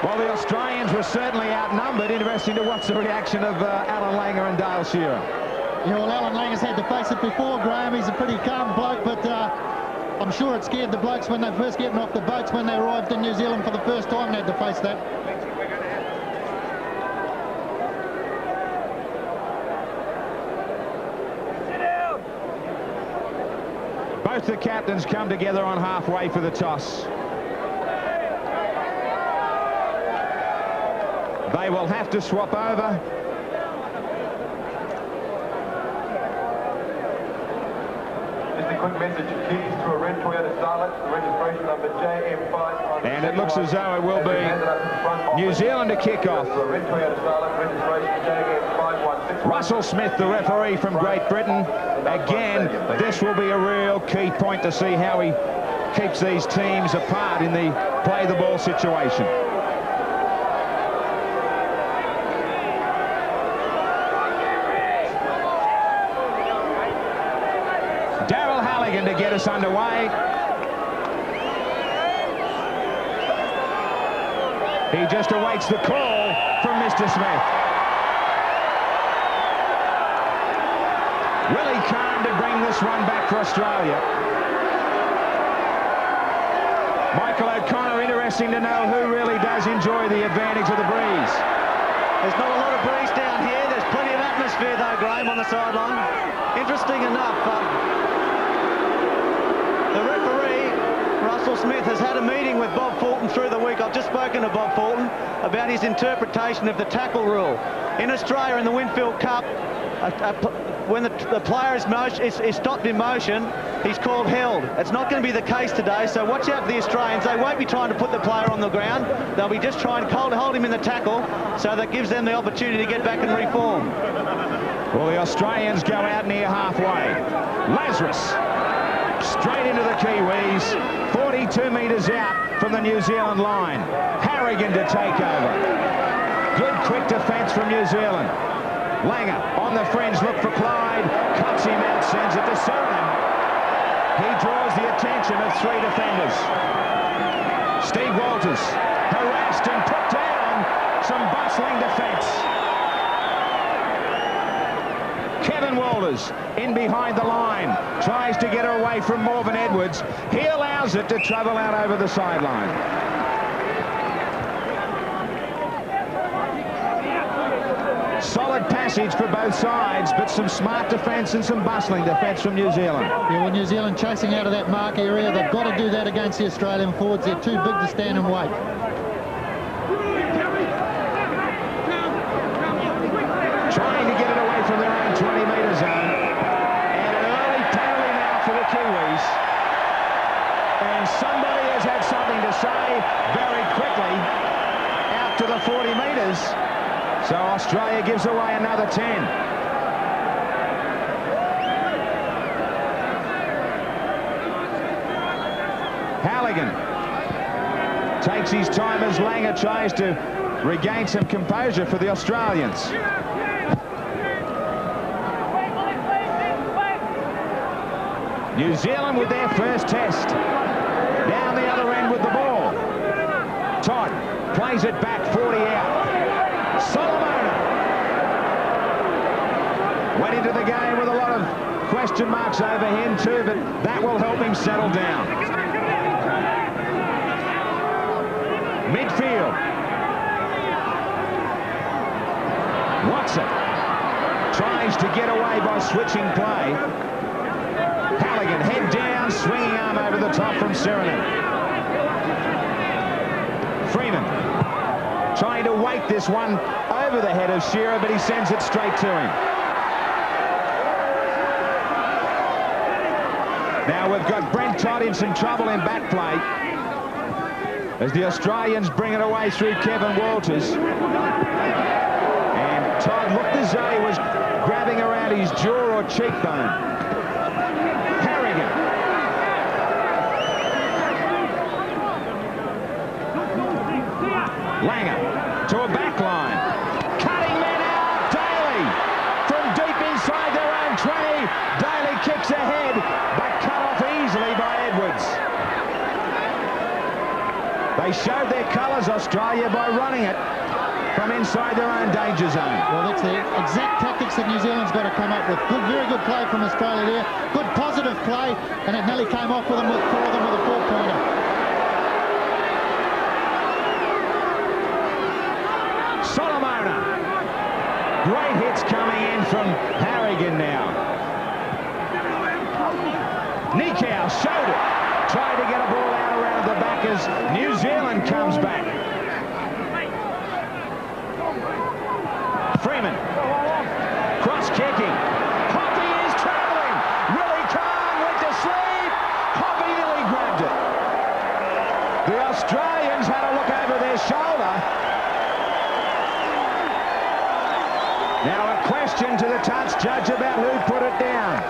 Well, the Australians were certainly outnumbered. Interesting to watch the reaction of Alan Langer and Dale Shearer. Yeah, well, Alan Langer's had to face it before, Graham. He's a pretty calm bloke, but I'm sure it scared the blokes when they first getting off the boats when they arrived in New Zealand for the first time. They had to face that. Both the captains come together on halfway for the toss. They will have to swap over. Just a quick message, keys to a red Toyota Starlet, the registration number JM5. And it looks as though it will be New Zealand to kick off. Red Toyota Starlet, registration JM516. Russell Smith, the referee from Great Britain. Again, this will be a real key point to see how he keeps these teams apart in the play the ball situation. Daryl Halligan to get us underway. He just awaits the call from Mr. Smith. Willie Kahn to bring this one back for Australia. Michael O'Connor, interesting to know who really does enjoy the advantage of the breeze. There's not a lot of breeze down here. There's plenty of atmosphere though, Graham, on the sideline. Interesting enough, the referee, Russell Smith, has had a meeting with Bob Fulton through the week. I've just spoken to Bob Fulton about his interpretation of the tackle rule. In Australia, in the Winfield Cup, when the player is stopped in motion, he's called held. It's not going to be the case today, so watch out for the Australians. They won't be trying to put the player on the ground. They'll be just trying to hold him in the tackle, so that gives them the opportunity to get back and reform. Well, the Australians go out near halfway. Lazarus straight into the Kiwis, 42 metres out from the New Zealand line. Harrigan to take over. Good quick defence from New Zealand. Langer on the fringe, look for Clyde, cuts him out, sends it to Surinam. He draws the attention of three defenders. Steve Walters harassed and put down, some bustling defence. Kevin Walters in behind the line, tries to get her away from Morven Edwards. He allows it to travel out over the sideline. Solid passage for both sides, but some smart defence and some bustling defence from New Zealand. Yeah, well, New Zealand chasing out of that mark area. They've got to do that against the Australian forwards. They're too big to stand and wait. Trying to get it away from their own 20-metre zone. And an early penalty now for the Kiwis. And somebody has had something to say very quickly out to the 40 metres. So Australia gives away another 10. Halligan takes his time as Langer tries to regain some composure for the Australians. New Zealand with their first test. Down the other end with the ball. Todd plays it back, 40 out. Solomona went into the game with a lot of question marks over him too, but that will help him settle down. Midfield. Watson tries to get away by switching play. Halligan head down, swinging arm over the top from Surinam. Freeman trying to weight this one over the head of Shearer, but he sends it straight to him. Now we've got Brent Todd in some trouble in back play as the Australians bring it away through Kevin Walters. And Todd looked as though he was grabbing around his jaw or cheekbone. Harrigan. Langer to a back line. Cutting men out. Daly from deep inside their own 20. Daly kicks ahead, but cut off easily by Edwards. They showed their colours, Australia by running it from inside their own danger zone. Well, that's the exact tactics that New Zealand's got to come up with. Good, very good play from Australia there. Good positive play, and it nearly came off with them for them with a 4-pointer. Solomona. Great hits coming in from Harrigan now. Nikau showed it. Tried to get a ball out around the back as New Zealand comes back. Freeman. Cross-kicking. Hoppy is travelling. Willie Kahn went to sleep. Hoppy nearly grabbed it. The Australians had a look over their shoulder. Now a question to the touch judge about who put it down.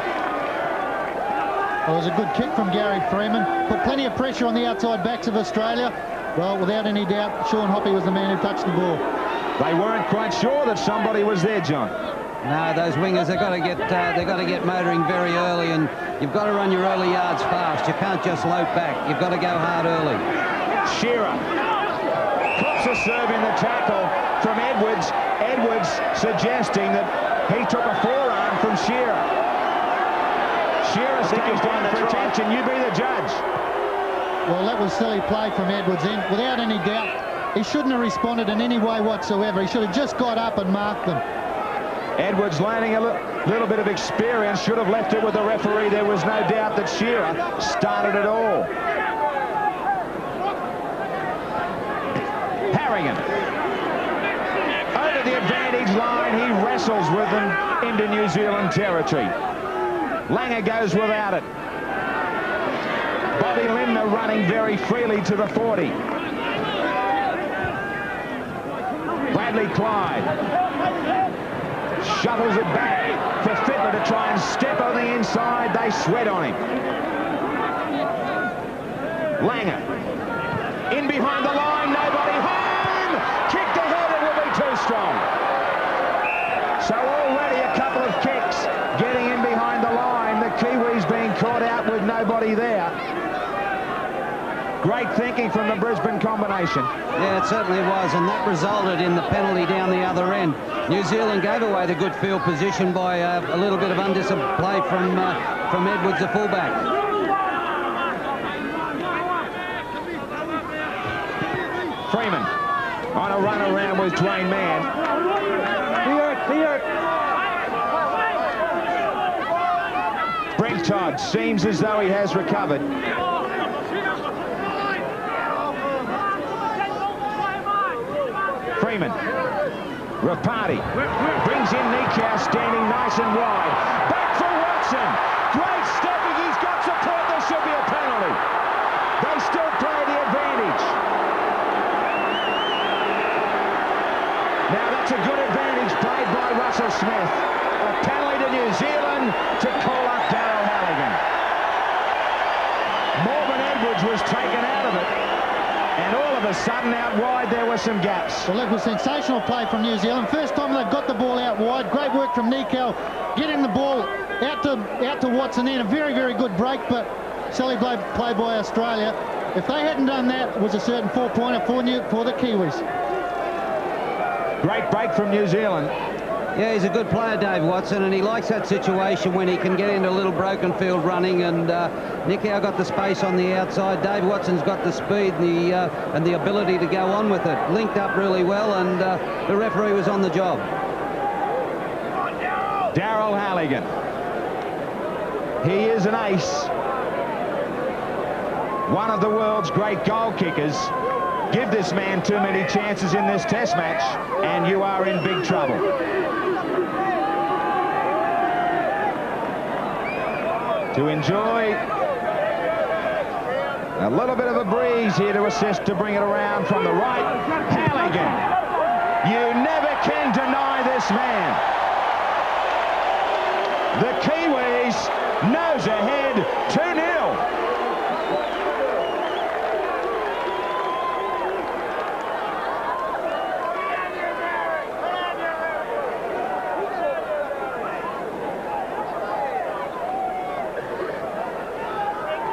Well, it was a good kick from Gary Freeman. Put plenty of pressure on the outside backs of Australia. Well, without any doubt, Sean Hoppy was the man who touched the ball. They weren't quite sure that somebody was there, John. No, those wingers, they've got to get motoring very early, and you've got to run your early yards fast. You can't just load back. You've got to go hard early. Shearer cops a serve in the tackle from Edwards. Edwards suggesting that he took a forearm from Shearer. Shearer stays down for attention. You be the judge. Well, that was silly play from Edwards in. Without any doubt, he shouldn't have responded in any way whatsoever. He should have just got up and marked them. Edwards learning a little bit of experience. Should have left it with the referee. There was no doubt that Shearer started it all. Harrigan. Over the advantage line. He wrestles with them into New Zealand territory. Langer goes without it. Bobby Lindner running very freely to the 40. Bradley Clyde shovels it back for Fittler to try and step on the inside. They sweat on him. Langer in behind the line, nobody home. Kicked ahead, it will be too strong. So already a couple of kicks getting in behind the line. The Kiwis being caught out with nobody there. Great thinking from the Brisbane combination. Yeah, it certainly was, and that resulted in the penalty down the other end. New Zealand gave away the good field position by a little bit of undisciplined play from Edwards, the fullback. Freeman on a run around with Dwayne Mann. Brent Todd seems as though he has recovered. Freeman. Rapati brings in Nikau standing nice and wide. Back for Watson. Great stepping. He's got support. There should be a penalty. They still play the advantage. Now that's a good advantage played by Russell Smith. A penalty to New Zealand to call up Daryl Halligan. Morgan Edwards was taken out of it. And all of a sudden, out wide, there were some gaps. Well, it was sensational play from New Zealand. First time they've got the ball out wide. Great work from Nikau, getting the ball out to Watson in. A very, very good break, but silly play by Australia. If they hadn't done that, it was a certain 4-pointer for the Kiwis. Great break from New Zealand. Yeah, he's a good player, Dave Watson, and he likes that situation when he can get into a little broken field running, and Nikau got the space on the outside. Dave Watson's got the speed and the ability to go on with it. Linked up really well, and the referee was on the job. Daryl Halligan. He is an ace. One of the world's great goal kickers. Give this man too many chances in this test match, and you are in big trouble. To enjoy a little bit of a breeze here to assist to bring it around from the right. Halligan. You never can deny this man. The Kiwis nose ahead, 2-0.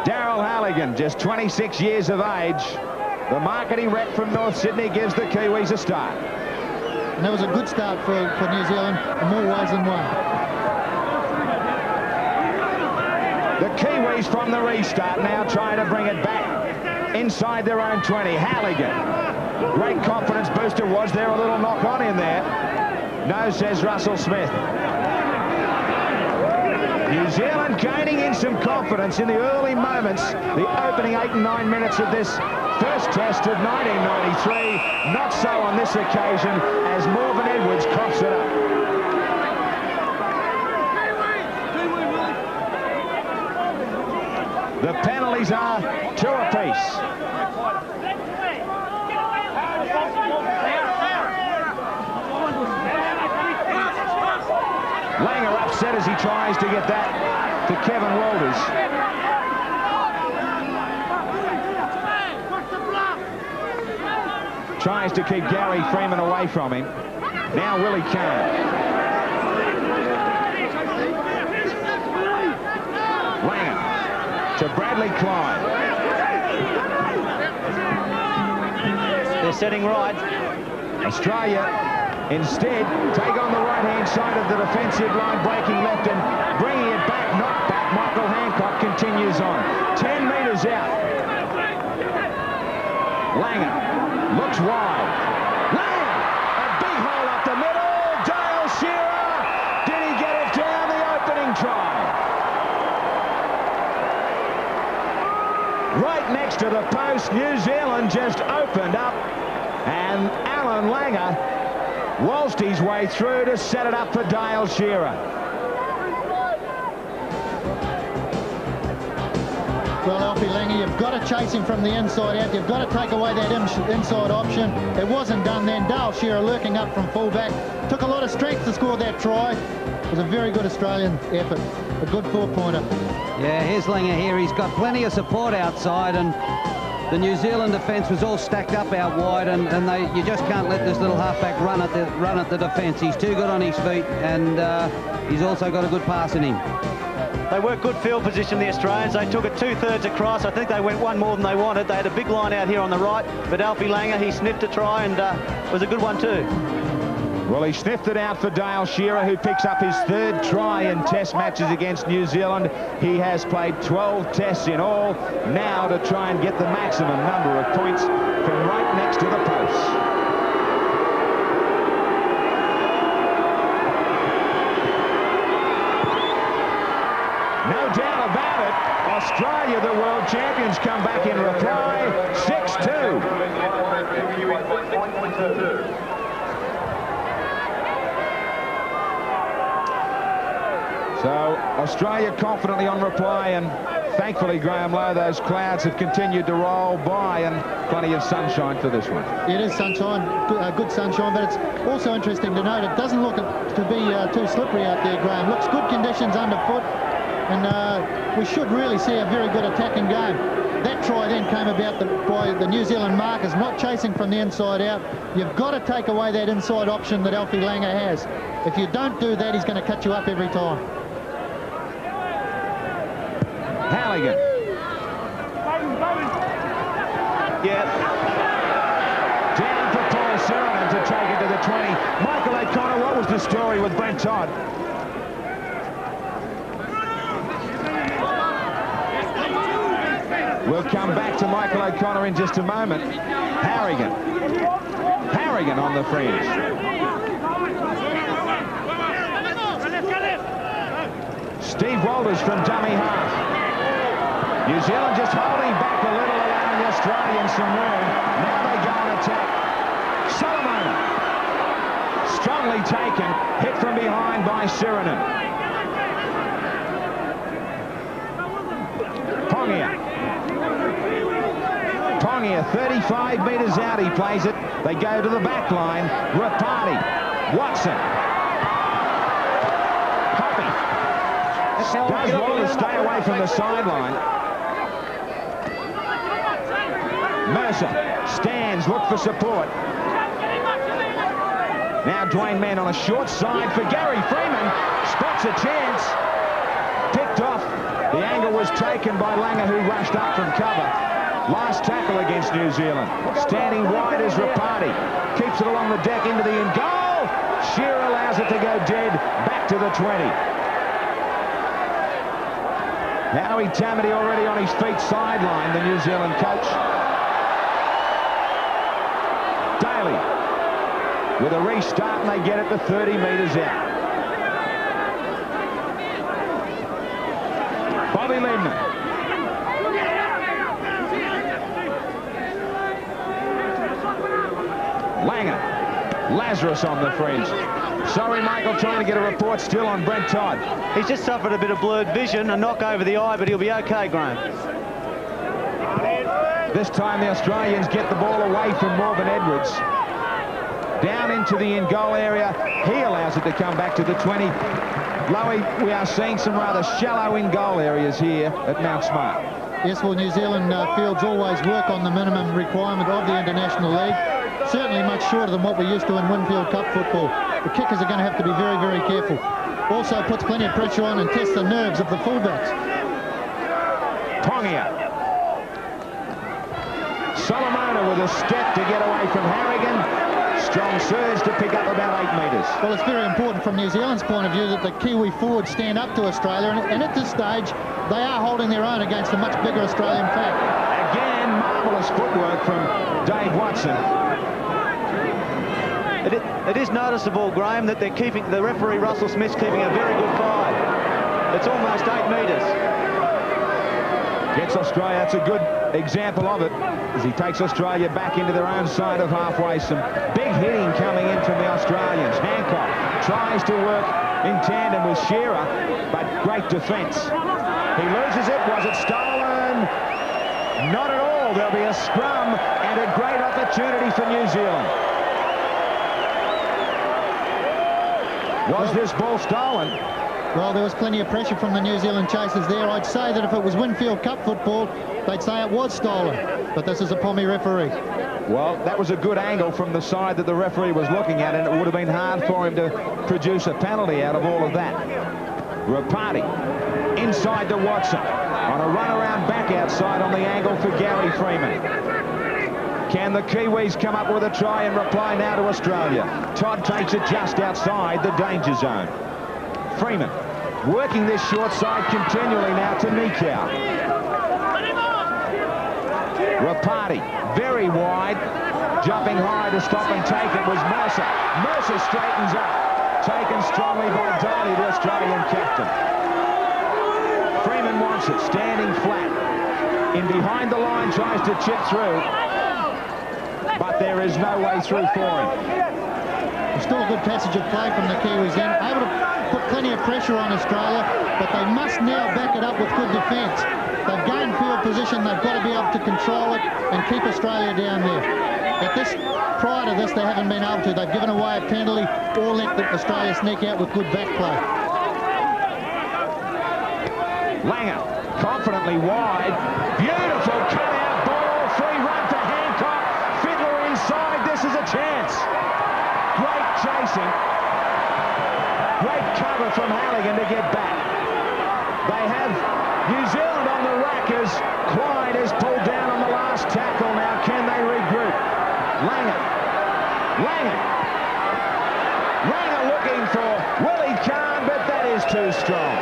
Daryl Halligan, just 26 years of age, The marketing rep from North Sydney gives the Kiwis a start. And that was a good start for New Zealand in more ways than one. The Kiwis from the restart now trying to bring it back inside their own 20. Halligan, great confidence booster. Was there a little knock on in there? No, says Russell Smith. New Zealand gaining in some confidence in the early moments, the opening 8 and 9 minutes of this first test of 1993. Not so on this occasion as Morven Edwards coughs it up. The penalties are 2 apiece. Langer upset as he tries to get that to Kevin Walters. Tries to keep Gary Freeman away from him. Now Willie Kahn. Langer to Bradley Clyde. They're setting right. Australia instead take on the right-hand side of the defensive line, breaking left and bringing it back, not back. Michael Hancock continues on. 10 metres out. Langer looks wide. Langer, a big hole up the middle. Dale Shearer, did he get it down the opening try? Right next to the post, New Zealand just opened up, and Alan Langer waltzed his way through to set it up for Dale Shearer. Well, Alfie Langer, you've got to chase him from the inside out. You've got to take away that inside option. It wasn't done then. Dale Shearer lurking up from fullback. Took a lot of strength to score that try. It was a very good Australian effort. A good 4-pointer. Yeah, here's Langer here. He's got plenty of support outside, and the New Zealand defence was all stacked up out wide, and you just can't let this little halfback run at the defence. He's too good on his feet, and he's also got a good pass in him. They worked good field position, the Australians. They took it 2/3 across. I think they went one more than they wanted. They had a big line out here on the right, but Alfie Langer, he sniffed a try, and it was a good one too. Well, he sniffed it out for Dale Shearer, who picks up his 3rd try in test matches against New Zealand. He has played 12 tests in all, now to try and get the maximum number of points from right next to the post. No doubt about it, Australia, the world champions, come back in reply, 6-2. So Australia confidently on reply, and thankfully, Graham Lowe, those clouds have continued to roll by, and plenty of sunshine for this one. It is sunshine, good sunshine, but it's also interesting to note it doesn't look to be too slippery out there, Graham. Looks good conditions underfoot, and we should really see a very good attacking game. That try then came about by the New Zealand markers not chasing from the inside out. You've got to take away that inside option that Alfie Langer has. If you don't do that, he's going to cut you up every time. Halligan. Yeah. Down for Paul Sironen to take it to the 20. Michael O'Connor, what was the story with Brent Todd? We'll come back to Michael O'Connor in just a moment. Harrigan on the fringe. Steve Walters from dummy half. New Zealand just holding back a little, allowing the Australians some room. Now they go and attack. Solomona. Strongly taken. Hit from behind by Sironen. Pongia, 35 metres out, he plays it. They go to the back line. Rapati. Watson. Hoppy. Does Walters stay away from the sideline? Mercer stands, look for support. Now Dwayne Mann on a short side for Gary Freeman. Spots a chance. Picked off. The angle was taken by Langer, who rushed up from cover. Last tackle against New Zealand. Standing wide is Rapati. Keeps it along the deck into the end goal. Shearer allows it to go dead. Back to the 20. Howie Tamati already on his feet, sideline, the New Zealand coach. Daly with a restart, and they get it to 30 metres out. Bobby Lindner. Langer. Lazarus on the fringe. Sorry, Michael, trying to get a report still on Brent Todd. He's just suffered a bit of blurred vision, a knock over the eye, but he'll be okay, Graham. This time the Australians get the ball away from Morgan Edwards. Down into the in-goal area. He allows it to come back to the 20. Lowy, we are seeing some rather shallow in-goal areas here at Mount Smart. Yes, well, New Zealand fields always work on the minimum requirement of the International League. Certainly much shorter than what we're used to in Winfield Cup football. The kickers are going to have to be very, very careful. Also puts plenty of pressure on and tests the nerves of the fullbacks. Pongia. Solomona with a step to get away from Harrigan. Strong surge to pick up about 8 metres. Well, it's very important from New Zealand's point of view that the Kiwi forwards stand up to Australia, and at this stage, they are holding their own against a much bigger Australian pack. Again, marvellous footwork from Dave Watson. It is noticeable, Graham, that the referee Russell Smith's keeping a very good five. It's almost 8 metres. Gets Australia, that's a good example of it, as he takes Australia back into their own side of halfway. Some big hitting coming in from the Australians. Hancock tries to work in tandem with Shearer, but great defence. He loses it. Was it stolen? Not at all. There'll be a scrum and a great opportunity for New Zealand. Was this ball stolen? Well, there was plenty of pressure from the New Zealand chasers there. I'd say that if it was Winfield Cup football, they'd say it was stolen. But this is a Pommy referee. Well, that was a good angle from the side that the referee was looking at, and it would have been hard for him to produce a penalty out of all of that. Rapati inside to Watson. On a run around back outside on the angle for Gary Freeman. Can the Kiwis come up with a try and reply now to Australia? Todd takes it just outside the danger zone. Freeman working this short side continually now to Nikau. Rapati very wide, jumping high to stop and take it was Mercer. Mercer straightens up, taken strongly by Daly, the Australian captain. Freeman wants it, standing flat. In behind the line, tries to chip through, but there is no way through for him. Still a good passage of play from the Kiwis then. Able to put plenty of pressure on Australia, but they must now back it up with good defence. They've gained field position. They've got to be able to control it and keep Australia down there. Prior to this, they haven't been able to. They've given away a penalty or let Australia sneak out with good back play. Langer confidently wide. Beautiful cut-out ball. Free run for Hancock. Fiddler inside. This is a chance. Great chasing. Great cover from Halligan to get back. They have New Zealand on the rack as Clyde is pulled down on the last tackle. Now can they regroup? Langer. Langer looking for Willie Kahn, but that is too strong.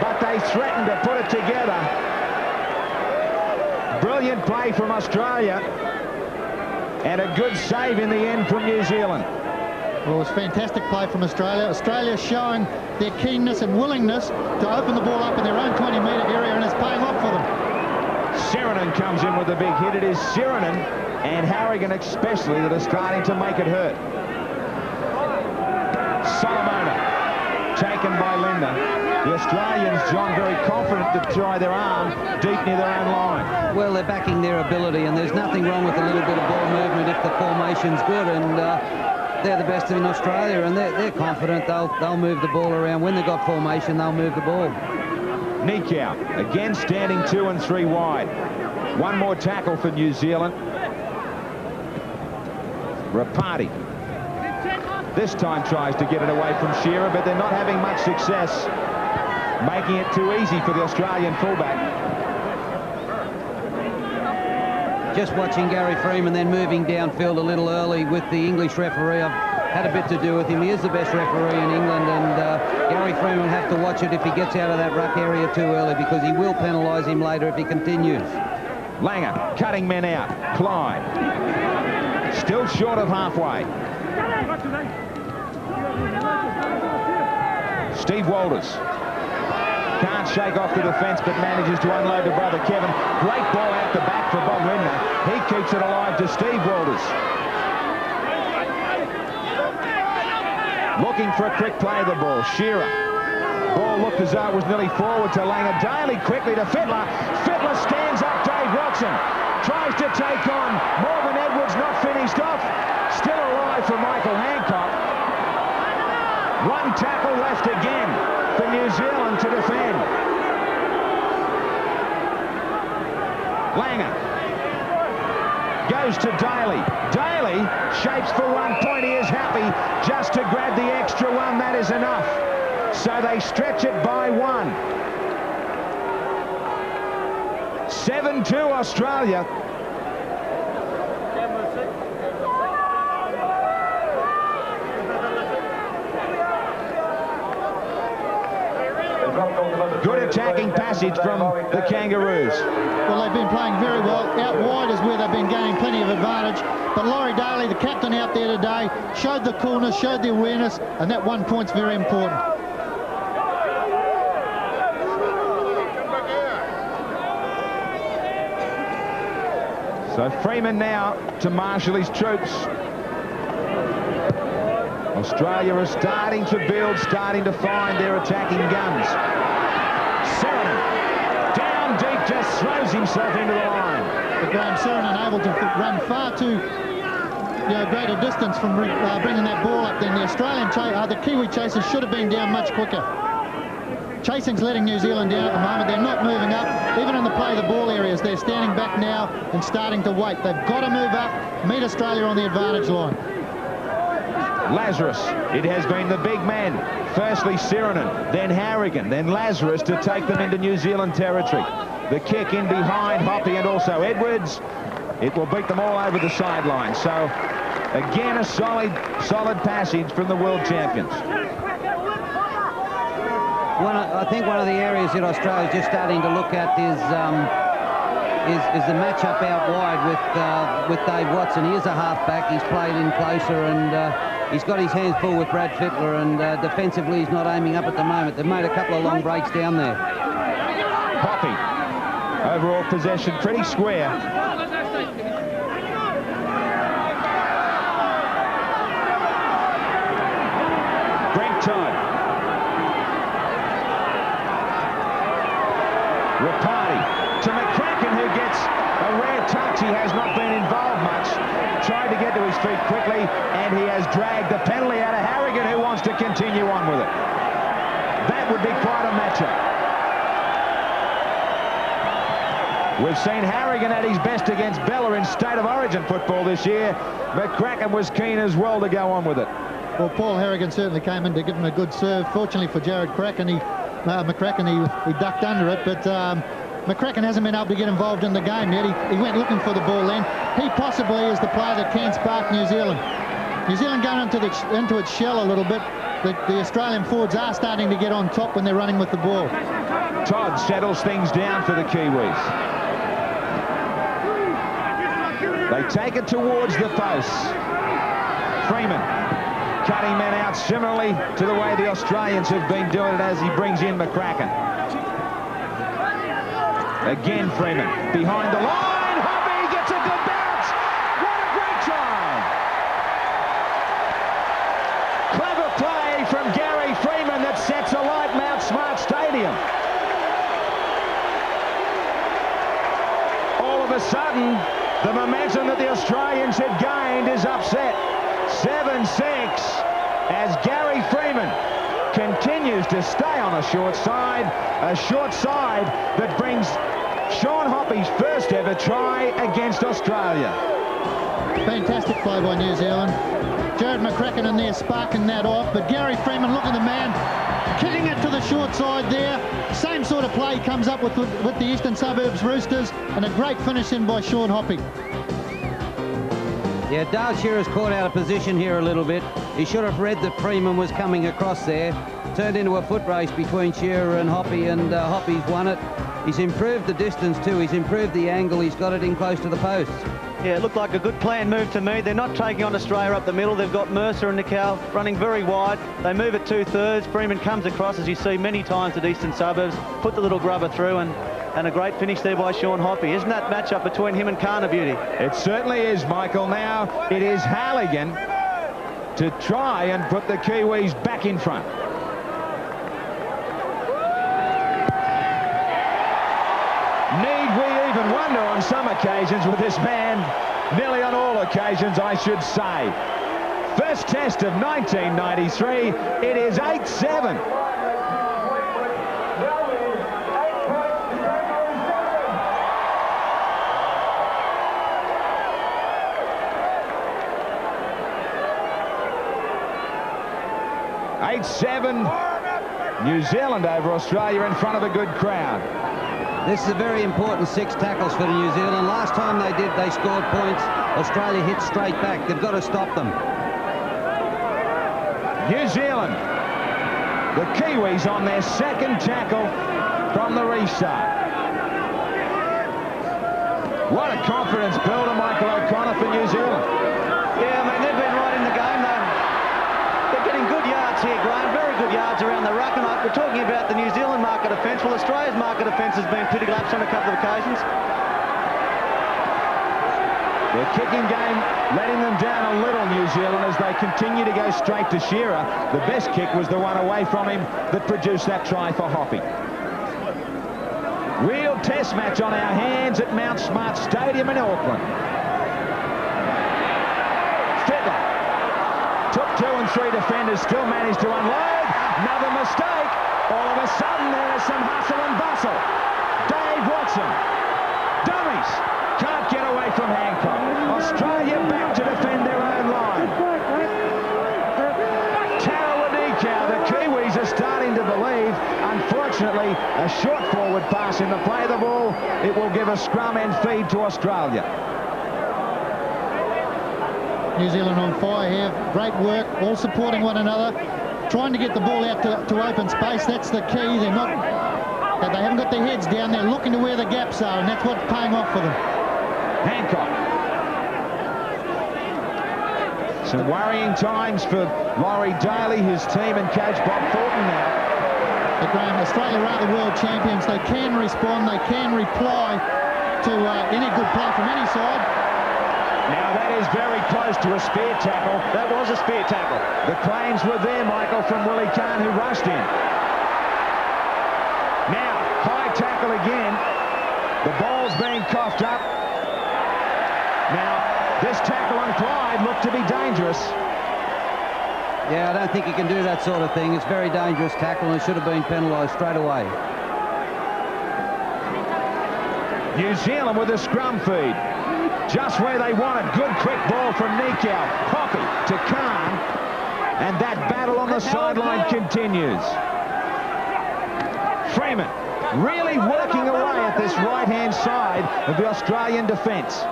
But they threaten to put it together. Brilliant play from Australia. And a good save in the end from New Zealand. Well, it was fantastic play from Australia. Australia showing their keenness and willingness to open the ball up in their own 20-metre area, and it's paying off for them. Sirenen comes in with a big hit. It is Sirenen and Harrigan especially that are starting to make it hurt. Solomona taken by Linda. The Australians, John, very confident to try their arm deep near their own line. Well, they're backing their ability, and there's nothing wrong with a little bit of ball movement if the formation's good, and they're the best in Australia, and they're confident they'll move the ball around. When they've got formation, they'll move the ball. Nikau again standing 2 and 3 wide. One more tackle for New Zealand. Rapati this time tries to get it away from Shearer, but they're not having much success, making it too easy for the Australian fullback. just watching Gary Freeman then moving downfield a little early with the English referee. I've had a bit to do with him. He is the best referee in England, and Gary Freeman will have to watch it if he gets out of that ruck area too early, because he will penalise him later if he continues. Langer cutting men out. Clyde still short of halfway. Steve Walters can't shake off the defence, but manages to unload to brother Kevin. Great ball out the back for Bob Lindner. He keeps it alive to Steve Walters. Looking for a quick play of the ball. Shearer. Ball looked as though it was nearly forward to Langer. Daly quickly to Fittler. Fittler stands up Dave Watson. Tries to take on Morgan Edwards, not finished off. Still alive for Michael Hancock. One tackle left again for New Zealand to defend. Langer goes to Daly. Daly shapes for 1 point. He is happy just to grab the extra one. That is enough. So they stretch it by 1. 7-2 Australia. Good attacking passage from the Kangaroos. Well, they've been playing very well. Out wide is where they've been gaining plenty of advantage. But Laurie Daly, the captain out there today, showed the coolness, showed the awareness, and that 1 point's very important. So Freeman now to marshal his troops. Australia is starting to build, starting to find their attacking guns. Serenin down deep, just throws himself into the line. But Graham Serenin able to run far too greater distance from bringing that ball up. Then the the Kiwi chasers should have been down much quicker. Chasing's letting New Zealand down at the moment. They're not moving up. Even in the play the ball areas, they're standing back now and starting to wait. They've got to move up, meet Australia on the advantage line. Lazarus, it has been the big man. Firstly Serenin, then Harrigan, then Lazarus to take them into New Zealand territory. The kick in behind Hoppy and also Edwards. It will beat them all over the sideline. So again a solid passage from the world champions. I think one of the areas that Australia's just starting to look at is the matchup out wide with Dave Watson. He is a halfback. He's played in closer, and he's got his hands full with Brad Fittler, and defensively he's not aiming up at the moment. They've made a couple of long breaks down there. Hoppy, overall possession pretty square. Brent Todd. Rapati to McCracken, who gets a rare touch. He has not been involved much. Tried to get to his feet quickly, and he has dragged the penalty out of Harrigan, who wants to continue on with it. That would be quite a matchup. We've seen Harrigan at his best against Bella in State of Origin football this year. McCracken was keen as well to go on with it. Well, Paul Harrigan certainly came in to give him a good serve. Fortunately for Jared McCracken, he ducked under it, but McCracken hasn't been able to get involved in the game yet. He went looking for the ball then. He possibly is the player that can spark New Zealand. New Zealand going into its shell a little bit. The Australian forwards are starting to get on top when they're running with the ball. Todd settles things down for the Kiwis. They take it towards the posts. Freeman cutting men out similarly to the way the Australians have been doing it as he brings in McCracken. Again Freeman behind the line. Hoppy gets a good bounce. What a great try. Clever play from Gary Freeman that sets alight Mount Smart Stadium. All of a sudden, the momentum that the Australians had gained is upset. 7-6 as Gary Freeman continues to stay on a short side that brings Sean Hoppy's first ever try against Australia. Fantastic play by New Zealand. Jared McCracken in there sparking that off, but Gary Freeman, look at the man, kicking it to the short side there. Same sort of play comes up with the Eastern Suburbs Roosters, and a great finish in by Sean Hoppy. Yeah, Dale Shearer's caught out of position here a little bit. He should have read that Freeman was coming across there. Turned into a foot race between Shearer and Hoppy, and Hoppy's won it. He's improved the distance too. He's improved the angle. He's got it in close to the posts. Yeah, it looked like a good planned move to me. They're not taking on Australia up the middle. They've got Mercer and Nicol running very wide. They move it 2/3. Freeman comes across, as you see many times at Eastern Suburbs, put the little grubber through, and a great finish there by Sean Hoppy. Isn't that matchup between him and Carnabeauty? It certainly is, Michael. Now it is Halligan to try and put the Kiwis back in front. Need we even wonder on some occasions with this man? Nearly on all occasions, I should say. First test of 1993. It is 8-7. New Zealand over Australia in front of a good crowd. This is a very important 6 tackles for New Zealand. Last time they did, they scored points. Australia hit straight back. They've got to stop them. New Zealand, the Kiwis on their second tackle from the restart. What a confidence builder, Michael O'Connor, for New Zealand. Yeah, I mean, they've been right in the game, though. They're getting good yards here, Graham, very good yards around the ruck. And we're talking about the New Zealand market offence. Well, Australia's market offence has been pretty lapsed on a couple of occasions. Their kicking game letting them down a little, New Zealand, as they continue to go straight to Shearer. The best kick was the one away from him that produced that try for Hoppy. Real test match on our hands at Mount Smart Stadium in Auckland. Fittler took 2 and 3 defenders, still managed to unload. Another mistake. All of a sudden there is some hustle and bustle. Dave Watson. Dummies. Can't get away from Hancock. Australia back to defend their own line. Tarawadikau, the Kiwis are starting to believe. Unfortunately, a short forward pass in the play of the ball. It will give a scrum and feed to Australia. New Zealand on fire here. Great work, all supporting one another, trying to get the ball out to open space. That's the key. They haven't got their heads down. They're looking to where the gaps are, and that's what's paying off for them. Hancock. Some worrying times for Laurie Daly, his team, and coach Bob Fulton now. But Graham, Australia are the world champions. They can respond. They can reply to any good play from any side. Now that is very close to a spear tackle. That was a spear tackle. The claims were there, Michael, from Willie Kahn, who rushed in. Now, high tackle again. The ball's being coughed up. Now, this tackle on Clyde looked to be dangerous. Yeah, I don't think he can do that sort of thing. It's very dangerous tackle, and it should have been penalised straight away. New Zealand with a scrum feed. Just where they wanted. Good quick ball from Nicol. Hoppy to Kahn. And that battle on the sideline continues. Freeman really working away at this right-hand side of the Australian defence.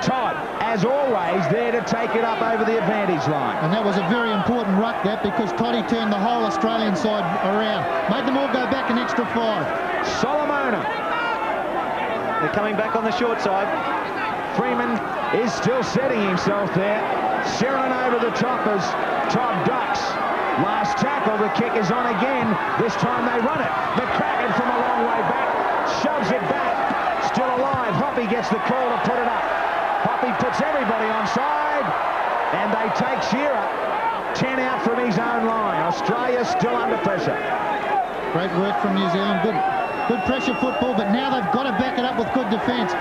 Todd, as always, there to take it up over the advantage line. And that was a very important ruck, that, because Toddy turned the whole Australian side around. Made them all go back an extra 5. Solomona. They're coming back on the short side. Freeman is still setting himself there. Sheridan over the toppers. Todd ducks. Last tackle. The kick is on again. This time they run it. McCracken from a long way back. Shoves it back. Still alive. Hoppy gets the call to put it up. Hoppy puts everybody onside. And they take Shearer 10 out from his own line. Australia still under pressure. Great work from New Zealand. Good pressure football, but now they've got to back it up with good defence.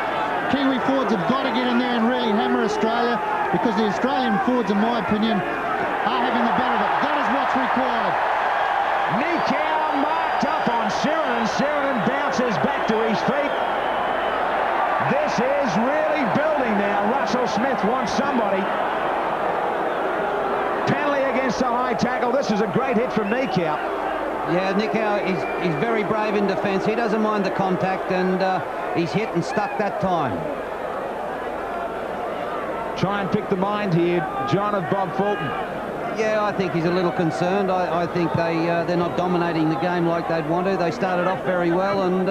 Kiwi forwards have got to get in there and really hammer Australia, because the Australian forwards, in my opinion, are having the better of it. That is what's required. Nicol marked up on Sheridan. Sheridan bounces back to his feet. This is really building now. Russell Smith wants somebody. Penalty against the high tackle. This is a great hit from Nicol. Yeah, Nick Howe, he's very brave in defence. He doesn't mind the contact, and he's hit and stuck that time. Try and pick the mind here, John, of Bob Fulton. Yeah, I think he's a little concerned. I think they're not dominating the game like they'd want to. They started off very well, and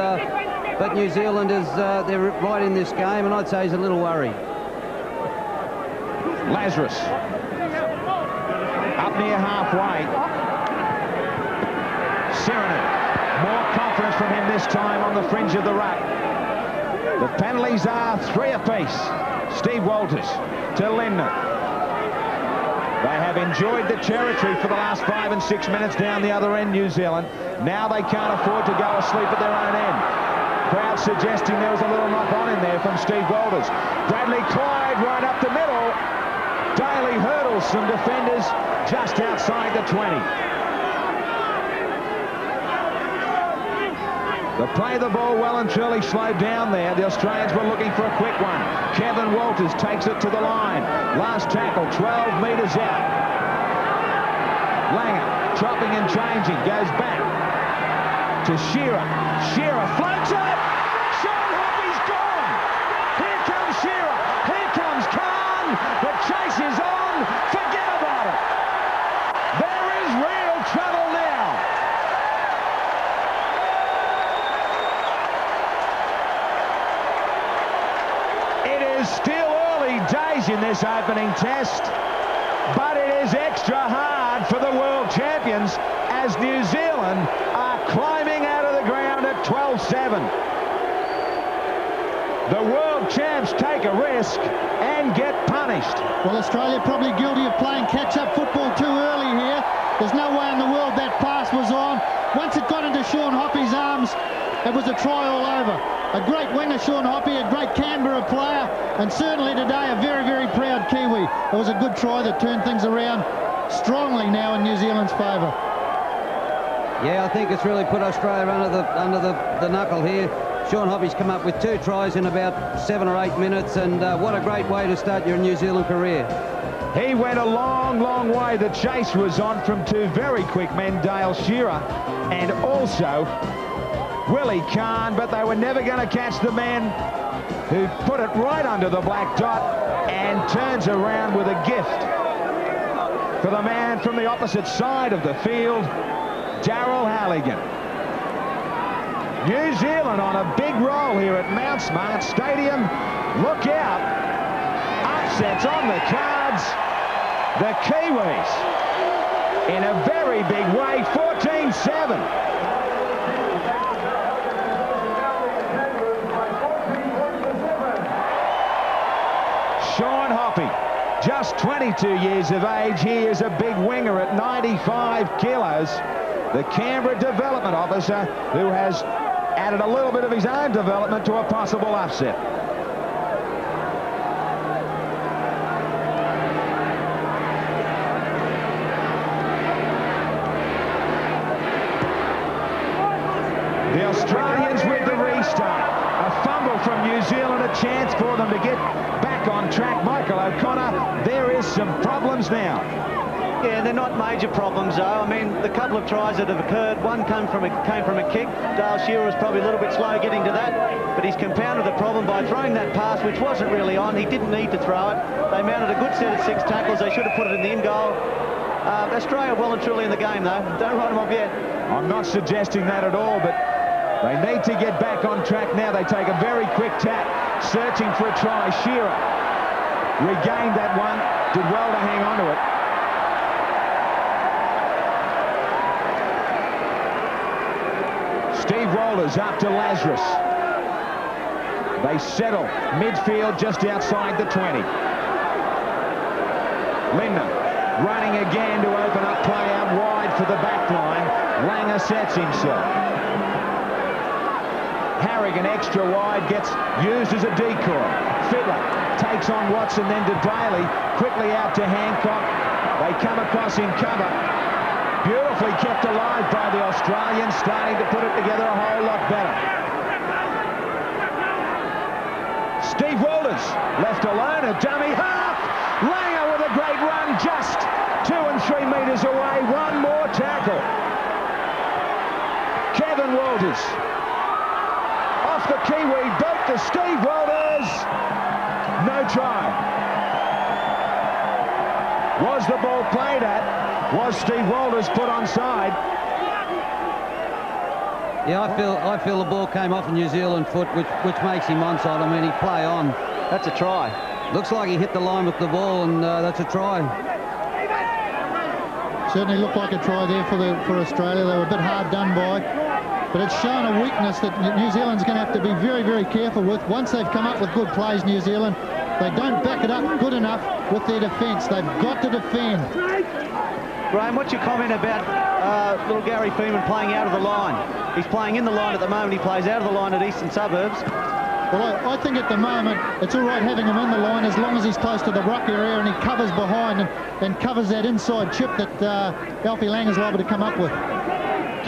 but New Zealand is they're right in this game, and I'd say he's a little worried. Lazarus up near halfway. Sirenin, more confidence from him this time on the fringe of the ruck. The penalties are 3 apiece. Steve Walters to Lindner. They have enjoyed the territory for the last 5 and 6 minutes down the other end, New Zealand. Now they can't afford to go asleep at their own end. Crowd suggesting there was a little knock on in there from Steve Walters. Bradley Clyde right up the middle. Daly hurdles some defenders just outside the 20. They play the ball well and truly slowed down there. The Australians were looking for a quick one. Kevin Walters takes it to the line. Last tackle, 12 metres out. Langer, chopping and changing, goes back to Shearer. Shearer floats it. Sean Hoppy's gone. Here comes Shearer. Here comes Khan. The chase is on. Forget about it. There is real trouble now. Still early days in this opening test, but it is extra hard for the world champions as New Zealand are climbing out of the ground at 12-7. The world champs take a risk and get punished. Well, Australia probably guilty of playing catch-up football too early here. There's no way in the world that pass was on. Once it got into Sean Hoppy's arms, it was a try all over. A great winger, Sean Hoppy, a great Canberra player, and certainly today a very, very proud Kiwi. It was a good try that turned things around strongly now in New Zealand's favour. Yeah, I think it's really put Australia under the knuckle here. Sean Hoppy's come up with 2 tries in about 7 or 8 minutes, and what a great way to start your New Zealand career. He went a long, long way. The chase was on from 2 very quick men, Dale Shearer and also Willie Khan, but they were never going to catch the man who put it right under the black dot and turns around with a gift for the man from the opposite side of the field, Darryl Halligan. New Zealand on a big roll here at Mount Smart Stadium. Look out. Upsets on the cards. The Kiwis in a very big way, 14-7. Sean Hoppy, just 22 years of age. He is a big winger at 95 kilos. The Canberra development officer who has added a little bit of his own development to a possible upset. The Australians with the restart. A fumble from New Zealand, a chance for them to get back on track. Michael O'Connor, there is some problems now. Yeah, they're not major problems, though. I mean, the couple of tries that have occurred, one came from a kick. Dale Shearer was probably a little bit slow getting to that, but he's compounded the problem by throwing that pass, which wasn't really on. He didn't need to throw it. They mounted a good set of 6 tackles. They should have put it in the in goal. Australia well and truly in the game, though. Don't write them off yet. I'm not suggesting that at all, but they need to get back on track now. They take a very quick tap, searching for a try. Shearer regained that one, did well to hang on to it. Steve Walters up to Lazarus. They settle midfield just outside the 20. Lindner running again to open up play out wide for the back line. Langer sets himself. Harrigan extra wide, gets used as a decoy. Fiddler takes on Watson, then to Daly, quickly out to Hancock. They come across in cover. Beautifully kept alive by the Australians, starting to put it together a whole lot better. Steve Walters left alone, a dummy half. Langer with a great run, just 2 and 3 metres away. One more tackle. Walters. Off the Kiwi boot to Steve Walters. No try. Was the ball played at? Was Steve Walters put onside? Yeah, I feel the ball came off a New Zealand foot, which makes him onside. I mean, he play on. That's a try. Looks like he hit the line with the ball, and that's a try. Certainly looked like a try there for Australia. They were a bit hard done by, but it's shown a weakness that New Zealand's going to have to be very, very careful with. Once they've come up with good plays, New Zealand, they don't back it up good enough with their defence. They've got to defend. Graham, what's your comment about little Gary Freeman playing out of the line? He's playing in the line at the moment. He plays out of the line at Eastern Suburbs. Well, I think at the moment it's all right having him in the line as long as he's close to the ruck area and he covers behind and covers that inside chip that Alfie Langer is liable to come up with.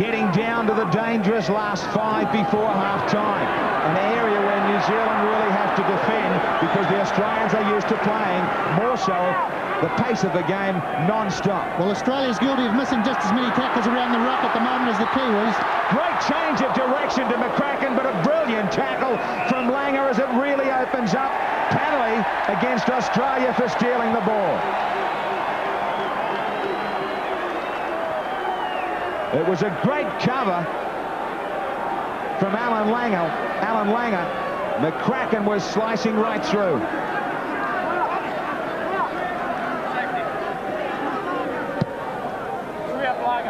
Getting down to the dangerous last 5 before half-time. An area where New Zealand really have to defend because the Australians are used to playing more so the pace of the game non-stop. Well, Australia's guilty of missing just as many tackles around the ruck at the moment as the Kiwis. Great change of direction to McCracken, but a brilliant tackle from Langer as it really opens up. Penalty against Australia for stealing the ball. It was a great cover from Alan Langer. McCracken was slicing right through.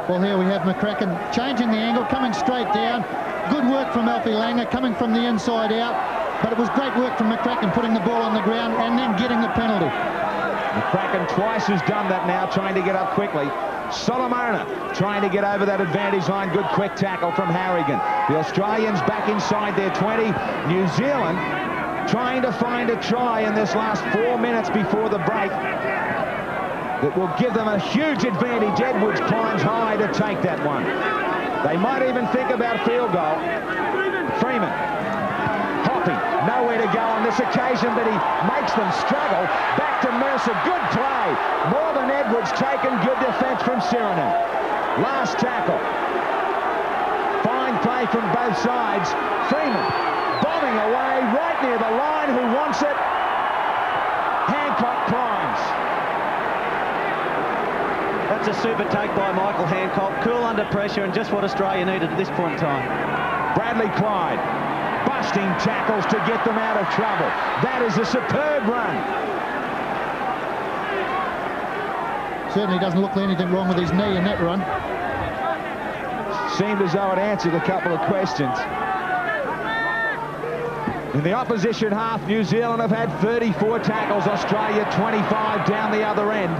Well, here we have McCracken changing the angle, coming straight down. Good work from Alfie Langer, coming from the inside out. But it was great work from McCracken, putting the ball on the ground and then getting the penalty. McCracken twice has done that now, trying to get up quickly. Solomona trying to get over that advantage line. Good quick tackle from Harrigan. The Australians back inside their 20. New Zealand trying to find a try in this last 4 minutes before the break that will give them a huge advantage. Edwards climbs high to take that one. They might even think about field goal. Freeman, Hoppy, nowhere to go on this occasion, but he makes them struggle. Back to Mercer, good play. More than Edwards taken, good defence from Sirenen. Last tackle. Fine play from both sides. Freeman bombing away right near the line. Who wants it? Hancock climbs. That's a super take by Michael Hancock. Cool under pressure and just what Australia needed at this point in time. Bradley Clyde busting tackles to get them out of trouble. That is a superb run. Certainly doesn't look like anything wrong with his knee in that run. Seemed as though it answered a couple of questions. In the opposition half, New Zealand have had 34 tackles, Australia 25 down the other end.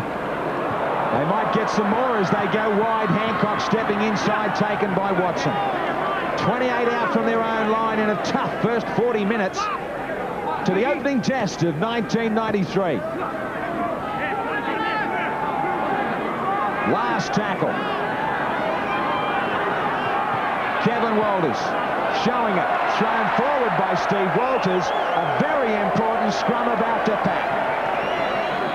They might get some more as they go wide. Hancock stepping inside, taken by Watson. 28 out from their own line in a tough first 40 minutes to the opening test of 1993. Last tackle. Kevin Walters showing it. Thrown forward by Steve Walters. A very important scrum about to pack.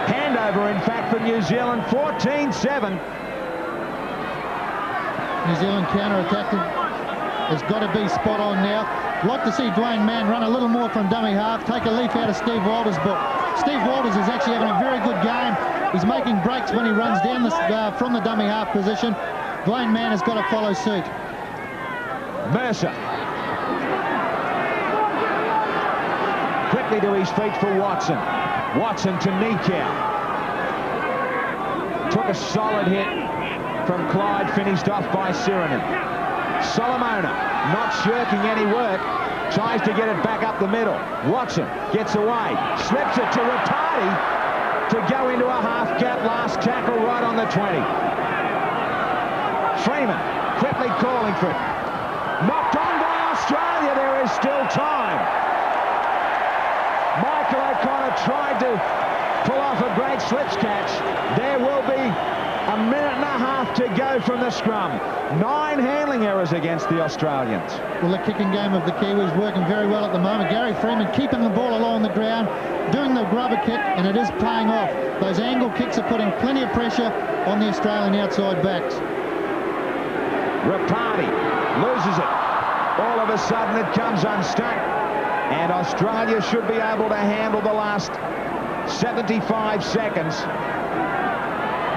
Handover, in fact, for New Zealand, 14-7. New Zealand counter-attacking has got to be spot on now. Like to see Dwayne Mann run a little more from dummy half, take a leaf out of Steve Walters' book. Steve Walters is actually having a very good game. He's making breaks when he runs down from the dummy half position. Dwayne Mann has got to follow suit. Mercer. Quickly to his feet for Watson. Watson to Nikau. Took a solid hit from Clyde, finished off by Sirenen. Solomona not shirking any work, tries to get it back up the middle. Watson gets away, slips it to Rapati to go into a half gap. Last tackle right on the 20. Freeman quickly calling for it. Knocked on by Australia. There is still time. Michael O'Connor tried to pull off a great slips catch. There will be a minute and a half to go from the scrum. 9 handling errors against the Australians. Well, the kicking game of the Kiwis working very well at the moment. Gary Freeman keeping the ball along the ground, doing the grubber kick, and it is paying off. Those angle kicks are putting plenty of pressure on the Australian outside backs. Rapati loses it. all of a sudden it comes unstuck. And Australia should be able to handle the last 75 seconds.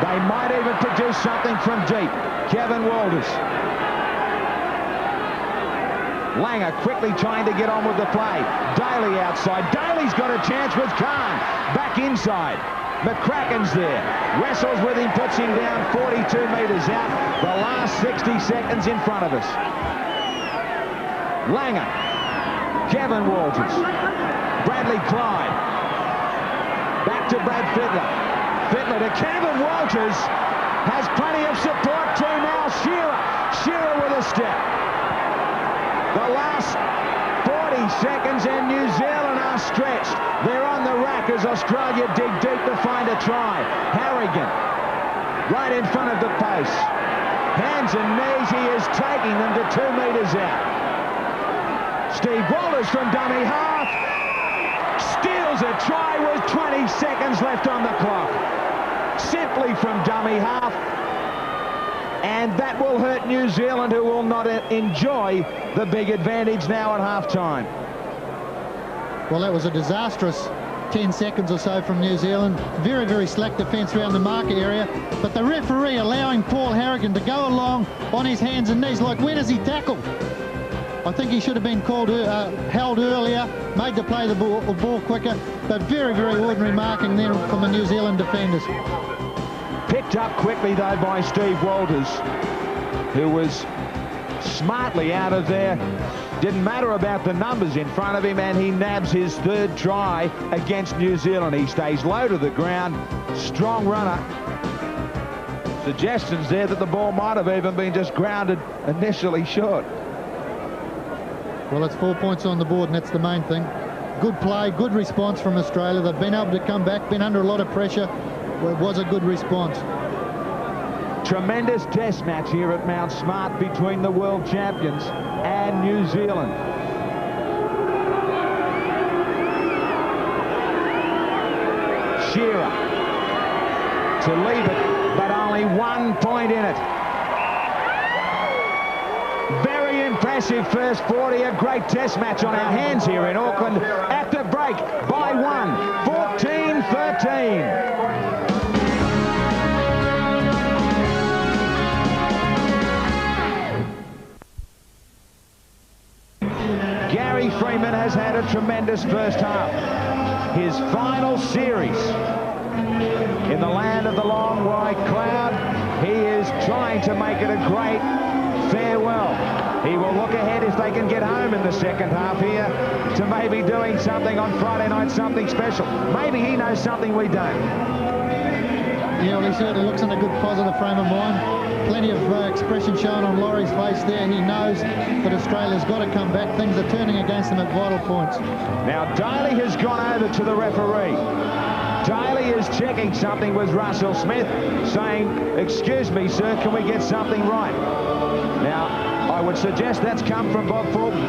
They might even produce something from deep. Kevin Walters. Langer quickly trying to get on with the play. Daly outside. Daly's got a chance with Khan. Back inside. McCracken's there. Wrestles with him, puts him down 42 metres out. The last 60 seconds in front of us. Langer. Kevin Walters. Bradley Clyde. Back to Brad Fittler. Fittler to Kevin Walters. Has plenty of support too now. Shearer. Shearer with a step. The last 40 seconds and New Zealand are stretched. They're on the rack as Australia dig deep to find a try. Harrigan right in front of the post. Hands and knees, he is taking them to 2 metres out. Steve Walters from dummy half. Steals a try with 20 seconds left on the clock. Simply from dummy half. And that will hurt New Zealand, who will not enjoy the big advantage now at half-time. Well, that was a disastrous 10 seconds or so from New Zealand. Very, very slack defence around the marker area. But the referee allowing Paul Harrigan to go along on his hands and knees. Like, where does he tackle? I think he should have been called, held earlier, made to play the ball quicker. But very, very ordinary marking there from the New Zealand defenders. Picked up quickly, though, by Steve Walters, who was smartly out of there. Didn't matter about the numbers in front of him, and he nabs his 3rd try against New Zealand. He stays low to the ground. Strong runner. Suggestions there that the ball might have even been just grounded initially short. Well, it's 4 points on the board, and that's the main thing. Good play, good response from Australia. They've been able to come back, been under a lot of pressure. Well, it was a good response. Tremendous test match here at Mount Smart between the world champions and New Zealand. Shearer to leave it, but only 1 point in it. Very impressive first 40, a great test match on our hands here in Auckland at the break by 1, 14-13. Gary Freeman has had a tremendous first half. His final series in the land of the long white cloud. He is trying to make it a great farewell. He will look ahead if they can get home in the second half here to maybe doing something on Friday night, something special. Maybe he knows something we don't. Yeah, well, he certainly looks in a good positive frame of mind. Plenty of expression shown on Laurie's face there. He knows that Australia's got to come back. Things are turning against them at vital points. Now, Daly has gone over to the referee. Daly is checking something with Russell Smith, saying, "Excuse me, sir, can we get something right?" Now, I would suggest that's come from Bob Fulton.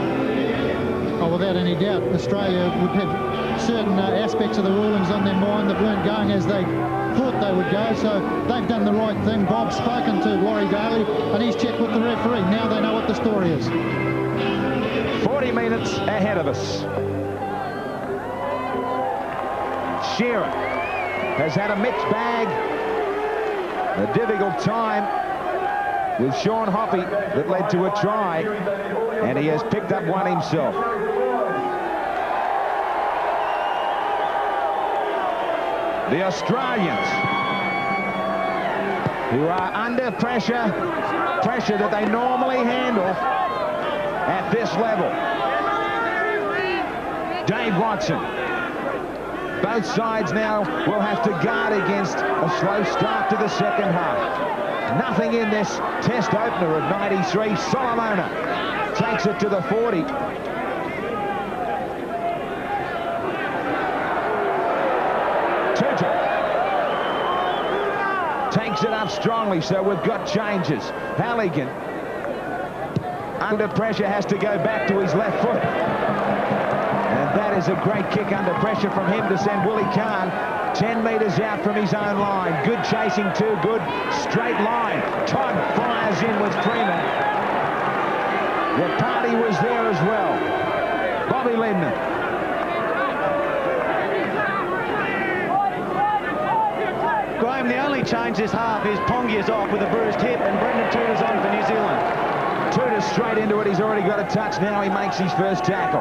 Oh, without any doubt, Australia would have certain aspects of the rulings on their mind that weren't going as they thought they would go, so they've done the right thing. Bob's spoken to Laurie Daly, and he's checked with the referee. Now they know what the story is. 40 minutes ahead of us. Shearer has had a mixed bag, a difficult time with Sean Hoppy that led to a try, and he has picked up one himself. The Australians, who are under pressure that they normally handle at this level. Dave Watson. Both sides now will have to guard against a slow start to the second half. Nothing in this test opener of 93. Solomona takes it to the 40. Tutu takes it up strongly, so we've got changes. Halligan, under pressure, has to go back to his left foot. And that is a great kick under pressure from him to send Willie Kahn 10 metres out from his own line. Good chasing too, good straight line. Todd fires in with Freeman. The party was there. Bobby Ledman. Graham, the only change this half is Pongia's off with a bruised hip and Brendan Tudor's on for New Zealand. Tudor straight into it. He's already got a touch now. He makes his first tackle.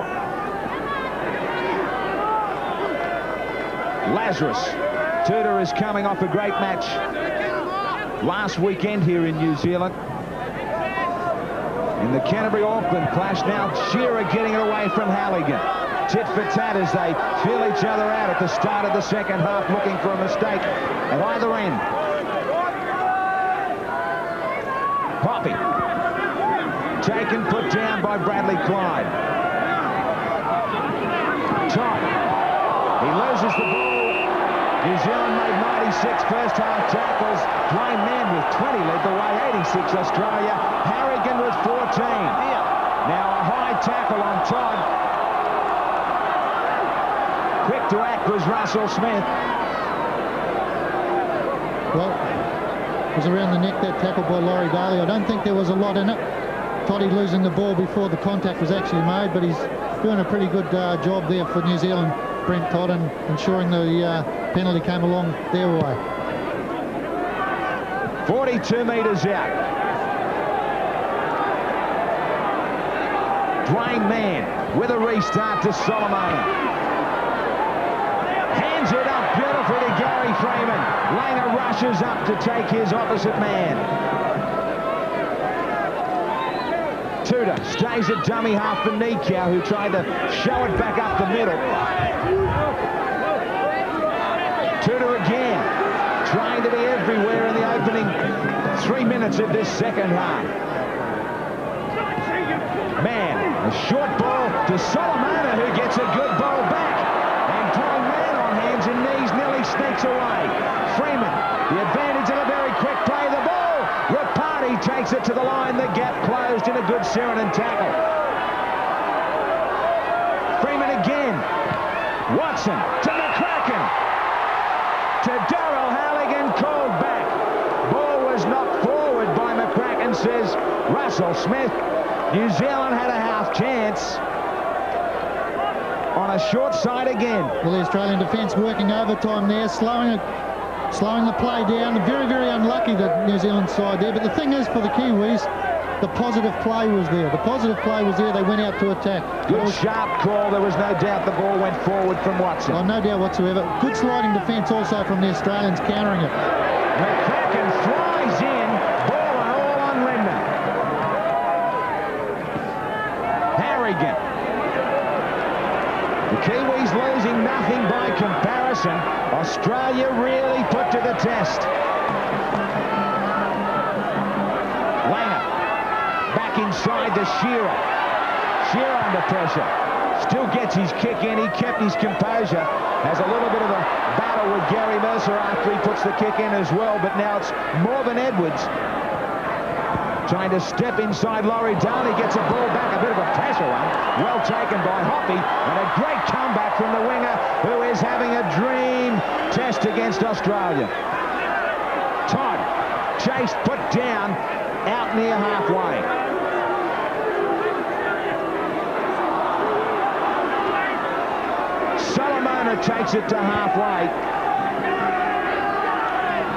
Lazarus. Tudor is coming off a great match last weekend here in New Zealand. In the Canterbury-Auckland clash now, Shearer getting it away from Halligan. Tit for tat as they feel each other out at the start of the second half, looking for a mistake at either end. Hoppy. Taken, put down by Bradley Clyde. Todd. He loses the ball. New Zealand made 96 first half tackles. Dwayne Mann with 20 led the way, 86 Australia. Harrigan with 14. Now a high tackle on Todd. Quick to act was Russell Smith. Well, it was around the neck, that tackle by Laurie Daly. I don't think there was a lot in it. Toddy losing the ball before the contact was actually made, but he's doing a pretty good job there for New Zealand, Brent Todd, and ensuring the penalty came along their way. 42 metres out. Dwayne Mann with a restart to Solomon. Hands it up beautifully to Gary Freeman. Langer rushes up to take his opposite man. Tudor stays at dummy half for Nikau, who tried to show it back up the middle. Tudor again, trying to be everywhere in the opening 3 minutes of this second half. Mann, a short ball to Solomona, who gets a good ball back. And Dwayne Mann on hands and knees nearly sneaks away. Freeman, the advantage of a very quick play. The ball, Rapati takes it to the line. The gap closed in a good Sheridan tackle. Freeman again. Watson to McCracken. To Darryl Halligan, called back. Ball was knocked forward by McCracken, says Russell Smith. New Zealand had a half chance on a short side again. Well, the Australian defence working overtime there, slowing the play down. Very, very unlucky, the New Zealand side there. But the thing is, for the Kiwis, the positive play was there. The positive play was there. They went out to attack. Good sharp call. There was no doubt the ball went forward from Watson. Oh, no doubt whatsoever. Good sliding defence also from the Australians countering it. McCracken flies in. Ball and all on Ledman. Harrigan. The Kiwis losing nothing by comparison. Australia really put to the test. Langer back inside to Shearer. Shearer under pressure. Still gets his kick in. He kept his composure. Has a little bit of a battle with Gary Mercer after he puts the kick in as well. But now it's Morven Edwards trying to step inside Laurie Daly. Gets a ball back. A bit of a pressure one. Well taken by Hoppy. And a great comeback from the winger, who is having a dream test against Australia. Todd chased, put down, out near halfway. Solomona takes it to halfway.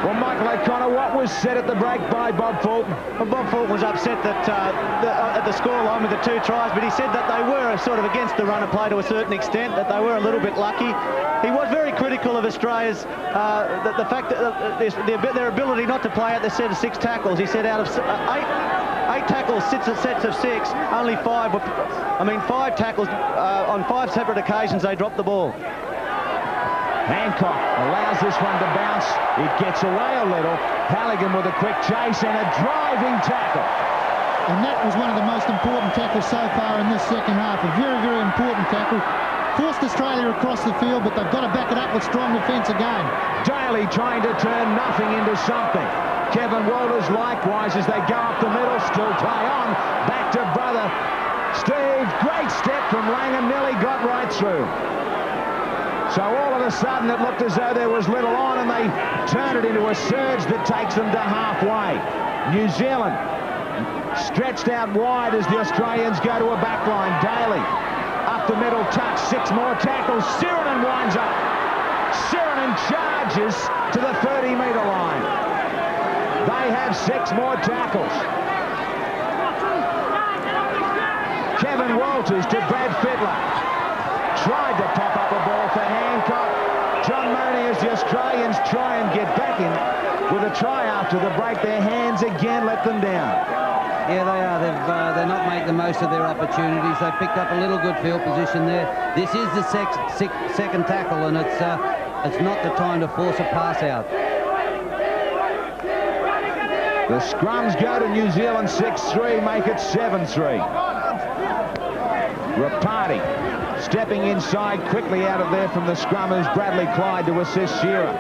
Well, Michael O'Connor, what was said at the break by Bob Fulton? Well, Bob Fulton was upset that at the scoreline with the 2 tries, but he said that they were sort of against the run of play to a certain extent, that they were a little bit lucky. He was very critical of Australia's, the fact that their ability not to play out the set of 6 tackles. He said out of 8 tackles, sets of 6, only 5 were, 5 tackles on 5 separate occasions they dropped the ball. Hancock allows this one to bounce. It gets away a little. Halligan with a quick chase and a driving tackle. And that was one of the most important tackles so far in this second half. A very, very important tackle. Forced Australia across the field, but they've got to back it up with strong defence again. Daly trying to turn nothing into something. Kevin Walters likewise as they go up the middle. Still play on. Back to brother Steve. Great step from Langer. Nearly got right through. So all of a sudden it looked as though there was little on, and they turn it into a surge that takes them to halfway. New Zealand stretched out wide as the Australians go to a backline. Daly up Up the middle, touch, 6 more tackles. Sirinen winds up. Sirinen charges to the 30-metre line. They have 6 more tackles. Kevin Walters to Brad Fittler. Tried to pop up a ball for Hancock. John Mooney, as the Australians try and get back in with a try after the break. Their hands again let them down. Yeah, they are. They're not making the most of their opportunities. They picked up a little good field position there. This is the second tackle, and it's not the time to force a pass out. The scrums go to New Zealand 6-3, make it 7-3. Rapati stepping inside quickly out of there from the scrummers. Bradley Clyde to assist Shearer.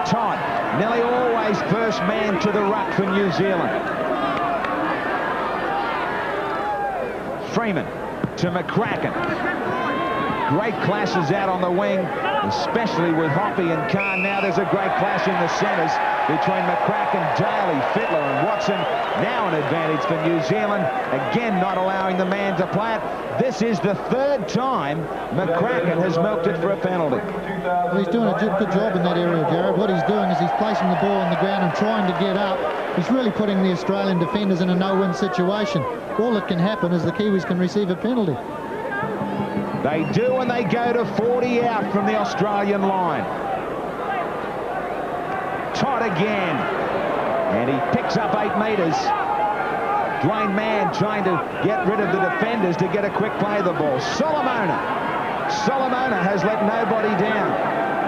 Todd, nearly always first man to the ruck for New Zealand. Freeman to McCracken. Great clashes out on the wing, especially with Hoppy and Khan. Now there's a great clash in the centres between McCracken, Daly, Fittler and Watson. Now an advantage for New Zealand. Again, not allowing the man to play it. This is the 3rd time McCracken has milked it for a penalty. Well, he's doing a good job in that area, Jared. What he's doing is he's placing the ball on the ground and trying to get up. He's really putting the Australian defenders in a no-win situation. All that can happen is the Kiwis can receive a penalty. They do, and they go to 40 out from the Australian line. Todd again, and he picks up 8 metres. Dwayne Mann trying to get rid of the defenders to get a quick play of the ball. Solomona has let nobody down.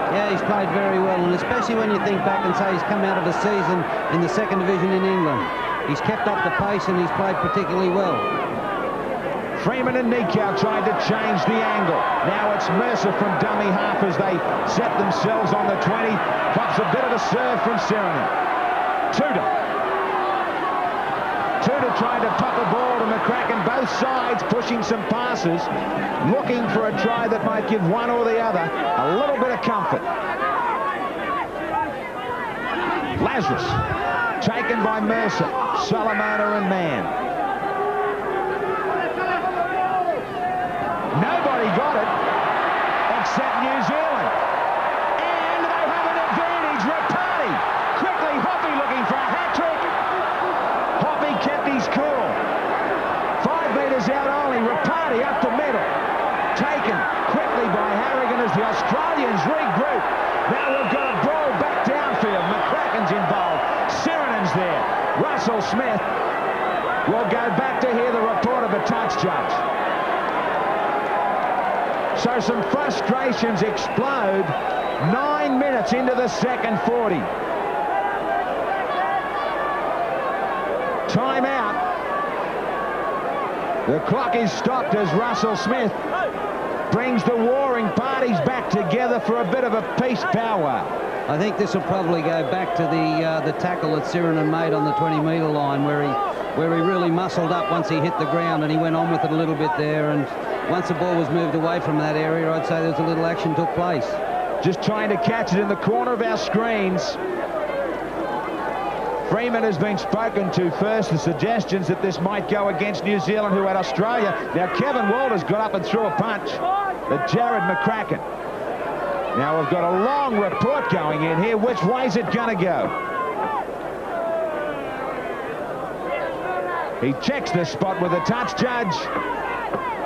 Yeah, he's played very well, and especially when you think back and say he's come out of a season in the 2nd division in England. He's kept up the pace and he's played particularly well. Freeman and Nikau trying to change the angle. Now it's Mercer from dummy half as they set themselves on the 20. Pops a bit of a serve from Sirinen. Tudor trying to pop a ball to McCracken. Both sides pushing some passes, looking for a try that might give one or the other a little bit of comfort. Lazarus taken by Mercer, Solomona and Mann. Nobody got it except New Zealand. And they have an advantage. Rapati. Quickly, Hoppy looking for a hat-trick. Hoppy kept his cool. 5 metres out only. Rapati up the middle. Taken quickly by Harrigan as the Australians regroup. Now we've got a brawl back downfield. McCracken's involved. Sirinen's there. Russell Smith will go back to hear the report of the touch judge. So some frustrations explode 9 minutes into the second 40. Timeout. The clock is stopped as Russell Smith brings the warring parties back together for a bit of a peace powwow. I think this will probably go back to the tackle that Sirinen made on the 20-metre line where he really muscled up once he hit the ground, and he went on with it a little bit there, and once the ball was moved away from that area, I'd say there was a little action took place. Just trying to catch it in the corner of our screens. Freeman has been spoken to first. The suggestions that this might go against New Zealand, who had Australia. Now Kevin Walters got up and threw a punch at Jared McCracken. Now we've got a long report going in here. Which way's it going to go? He checks the spot with the touch judge.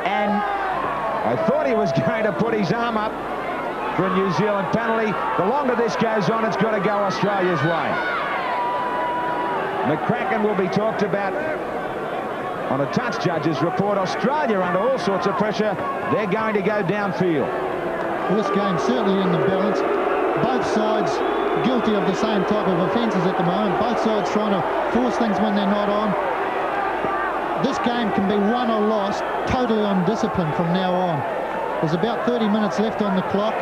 And I thought he was going to put his arm up for a New Zealand penalty. The longer this goes on, it's got to go Australia's way. McCracken will be talked about on a touch judge's report. Australia under all sorts of pressure. They're going to go downfield. Well, this game's certainly in the balance. Both sides guilty of the same type of offences at the moment. Both sides trying to force things when they're not on. This game can be won or lost totally on discipline from now on. There's about 30 minutes left on the clock,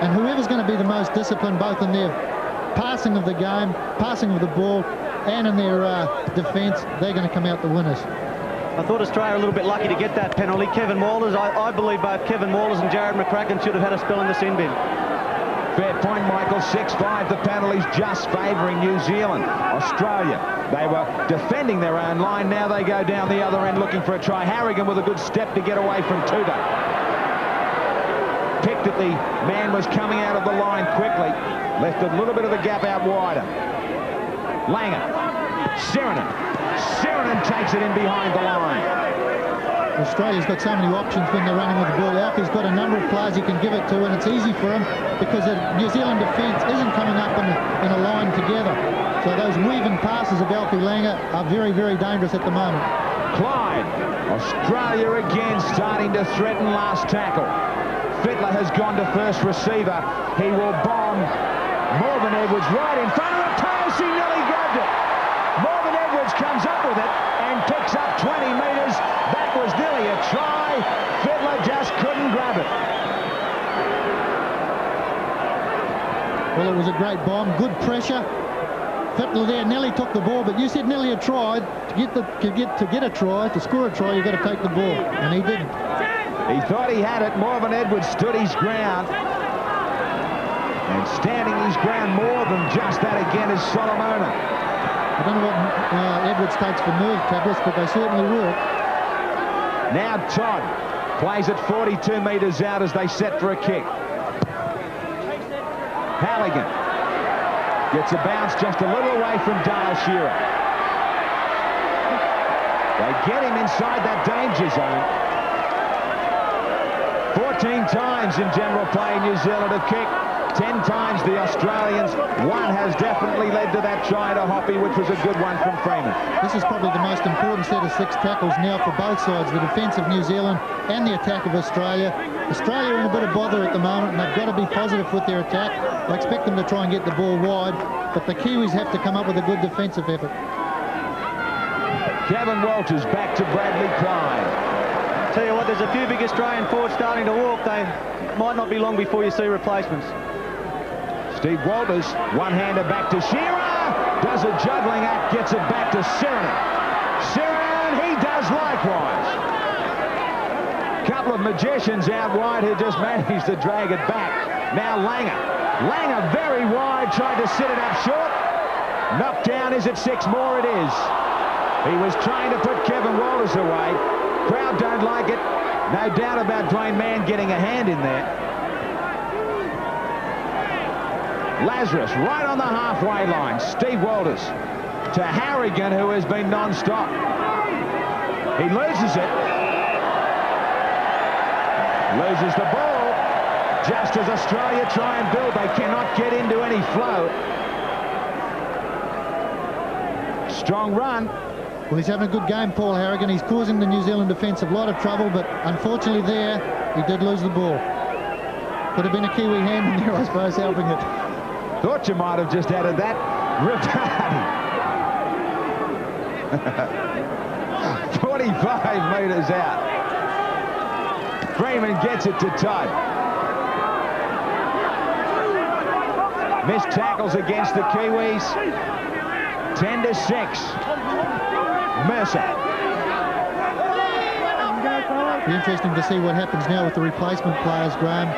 and whoever's going to be the most disciplined, both in their passing of the game, passing of the ball, and in their defence, they're going to come out the winners. I thought Australia were a little bit lucky to get that penalty. Kevin Walters, I believe both Kevin Walters and Jared McCracken should have had a spell in the sin bin. Fair point, Michael. 6-5. The penalties just favouring New Zealand. Australia, they were defending their own line. Now they go down the other end looking for a try. Harrigan with a good step to get away from Tudor. Picked that the man was coming out of the line quickly. Left a little bit of the gap out wider. Langer. Sirenen. Sirenen takes it in behind the line. Australia's got so many options when they're running with the ball. Alfie's got a number of players he can give it to, and it's easy for him because the New Zealand defence isn't coming up in a line together. So those weaving passes of Alfie Langer are very, very dangerous at the moment. Clyde. Australia again starting to threaten last tackle. Fittler has gone to first receiver. He will bomb Morven Edwards right in front of the post. He nearly grabbed it. Morven Edwards comes up with it and picks up 20 metres. That was nearly a try. Fittler just couldn't grab it. Well, it was a great bomb. Good pressure. Fittler there nearly took the ball, but you said nearly a try. To get a try, to score a try, you've got to take the ball, and he didn't. He thought he had it. Morven Edwards stood his ground. And standing his ground more than just that again is Solomona. I don't know what Edwards takes for nerve tablets, but they certainly work. Now Todd plays it 42 metres out as they set for a kick. Halligan gets a bounce just a little away from Dale Shearer. They get him inside that danger zone. 14 times in general play New Zealand have kicked. 10 times the Australians. One has definitely led to that try to Hoppy, which was a good one from Freeman. This is probably the most important set of 6 tackles now for both sides, the defence of New Zealand and the attack of Australia. Australia are in a bit of bother at the moment, and they've got to be positive with their attack. I expect them to try and get the ball wide, but the Kiwis have to come up with a good defensive effort. Kevin Walters back to Bradley Clyde. Tell you what, there's a few big Australian forwards starting to walk. They might not be long before you see replacements. Steve Walters, one-hander back to Shearer, does a juggling act, gets it back to Sirenen. Sirenen, he does likewise. Couple of magicians out wide who just managed to drag it back. Now Langer. Langer very wide, tried to sit it up short. Knocked down, is it 6 more? It is. He was trying to put Kevin Walters away. Crowd don't like it. No doubt about Dwayne Mann getting a hand in there. Lazarus right on the halfway line. Steve Walters to Harrigan, who has been non-stop. He loses it. Loses the ball. Just as Australia try and build, they cannot get into any flow. Strong run. Well, he's having a good game, Paul Harrigan. He's causing the New Zealand defence a lot of trouble, but unfortunately there, he did lose the ball. Could have been a Kiwi hand in there, I suppose, helping it. Thought you might have just added that. Ripati. 45 metres out. Freeman gets it to Todd. Missed tackles against the Kiwis. 10-6. Mercer. Be interesting to see what happens now with the replacement players, Graham.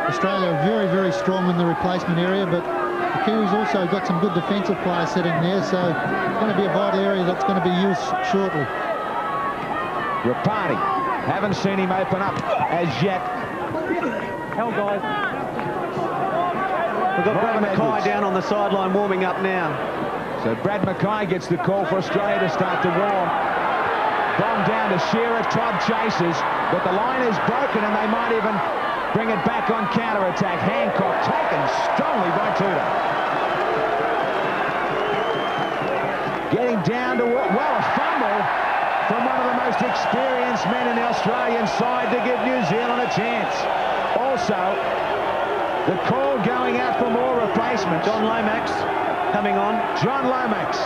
Australia are very, very strong in the replacement area, but the Kiwis also got some good defensive players sitting there, so it's going to be a vital area that's going to be used shortly. Rapati. Haven't seen him open up as yet. Hell, guys. We've got Brad Mackay down on the sideline warming up now. So Brad Mackay gets the call for Australia to start to warm. Bomb down to Shearer. Todd chases, but the line is broken and they might even bring it back on counter-attack. Hancock taken strongly by Tudor. Getting down to, well, a fumble from one of the most experienced men in the Australian side to give New Zealand a chance. Also, the call going out for more replacements. John Lomax coming on. John Lomax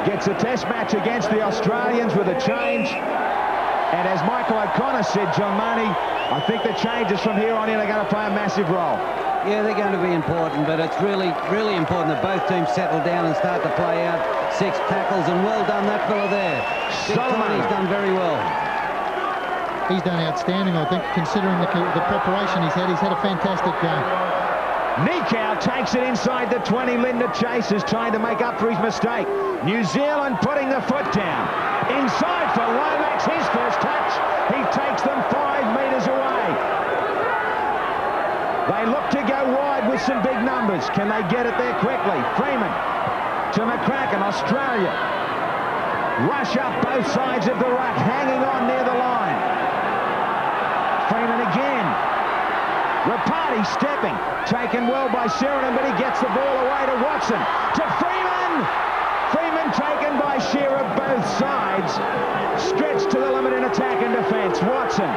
gets a test match against the Australians with a change. And as Michael O'Connor said, John Money, I think the changes from here on in are going to play a massive role. Yeah, they're going to be important, but it's really, really important that both teams settle down and start to play out 6 tackles, and well done, that fella there. Tony's done very well. He's done outstanding, I think, considering the preparation he's had. He's had a fantastic game. Nikau takes it inside the 20. Linda Chase is trying to make up for his mistake. New Zealand putting the foot down. Inside for Lomax, his first touch. He takes them 5 metres away. They look to go wide with some big numbers. Can they get it there quickly? Freeman to McCracken, Australia. Rush up both sides of the ruck, hanging on near the line. Freeman again. Rapati stepping, taken well by Sheridan, but he gets the ball away to Watson. To Freeman! Freeman taken by Shearer, both sides. Stretched to the limit in attack and defence. Watson.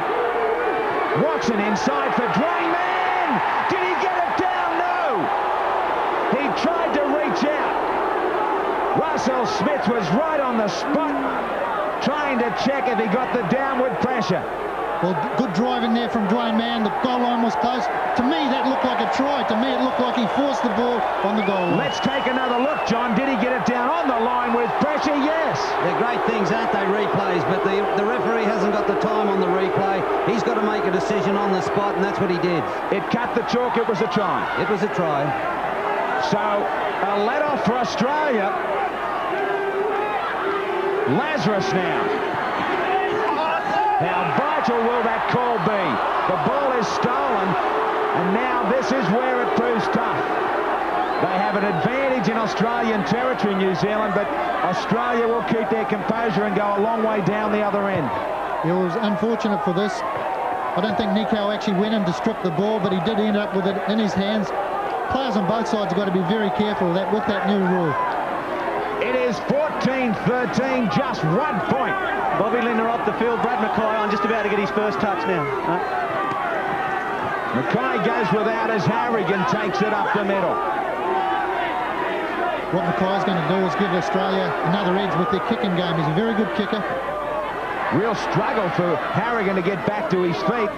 Watson inside for Dwayne Mann! Did he get it down? No! He tried to reach out. Russell Smith was right on the spot, trying to check if he got the downward pressure. Well, good driving there from Dwayne Mann. The goal line was close. To me, that looked like a try. To me, it looked like he forced the ball on the goal line. Let's take another look, John. Did he get it down on the line with pressure? Yes. They're great things, aren't they, replays? But the referee hasn't got the time on the replay. He's got to make a decision on the spot, and that's what he did. It cut the chalk. It was a try. It was a try. So, a let-off for Australia. Lazarus now. How vital will that call be? The ball is stolen, and now this is where it proves tough. They have an advantage in Australian territory, New Zealand, but Australia will keep their composure and go a long way down the other end. It was unfortunate for this. I don't think Nikau actually went in to strip the ball, but he did end up with it in his hands. Players on both sides have got to be very careful of that with that new rule. It is 14-13, just 1 point. Bobby Lindner off the field. Brad Mackay on, just about to get his first touch now. Mackay goes without as Harrigan takes it up the middle. What Mackay's going to do is give Australia another edge with their kicking game. He's a very good kicker. Real struggle for Harrigan to get back to his feet.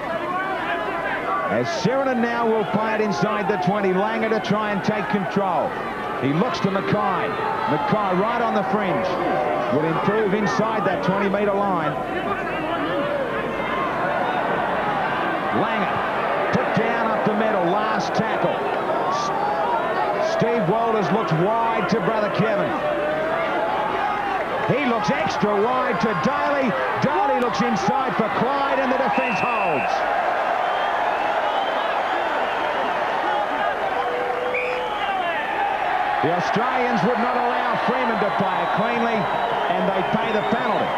As Sheridan now will play it inside the 20. Langer to try and take control. He looks to Mackay. Mackay right on the fringe. Will improve inside that 20-metre line. Langer put down up the middle. Last tackle. Steve Walters looks wide to brother Kevin. He looks extra wide to Daly. Daly looks inside for Clyde, and the defence holds. The Australians would not allow Freeman to play it cleanly, and they pay the penalty.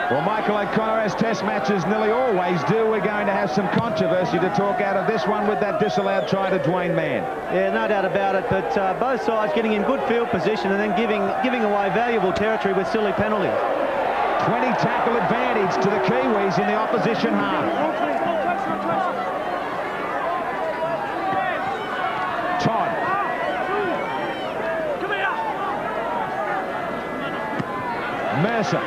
Well, Michael O'Connor, as test matches nearly always do, we're going to have some controversy to talk out of this one with that disallowed try to Dwayne Mann. Yeah, no doubt about it, but both sides getting in good field position and then giving away valuable territory with silly penalties. 20 tackle advantage to the Kiwis in the opposition half. Todd. Mercer.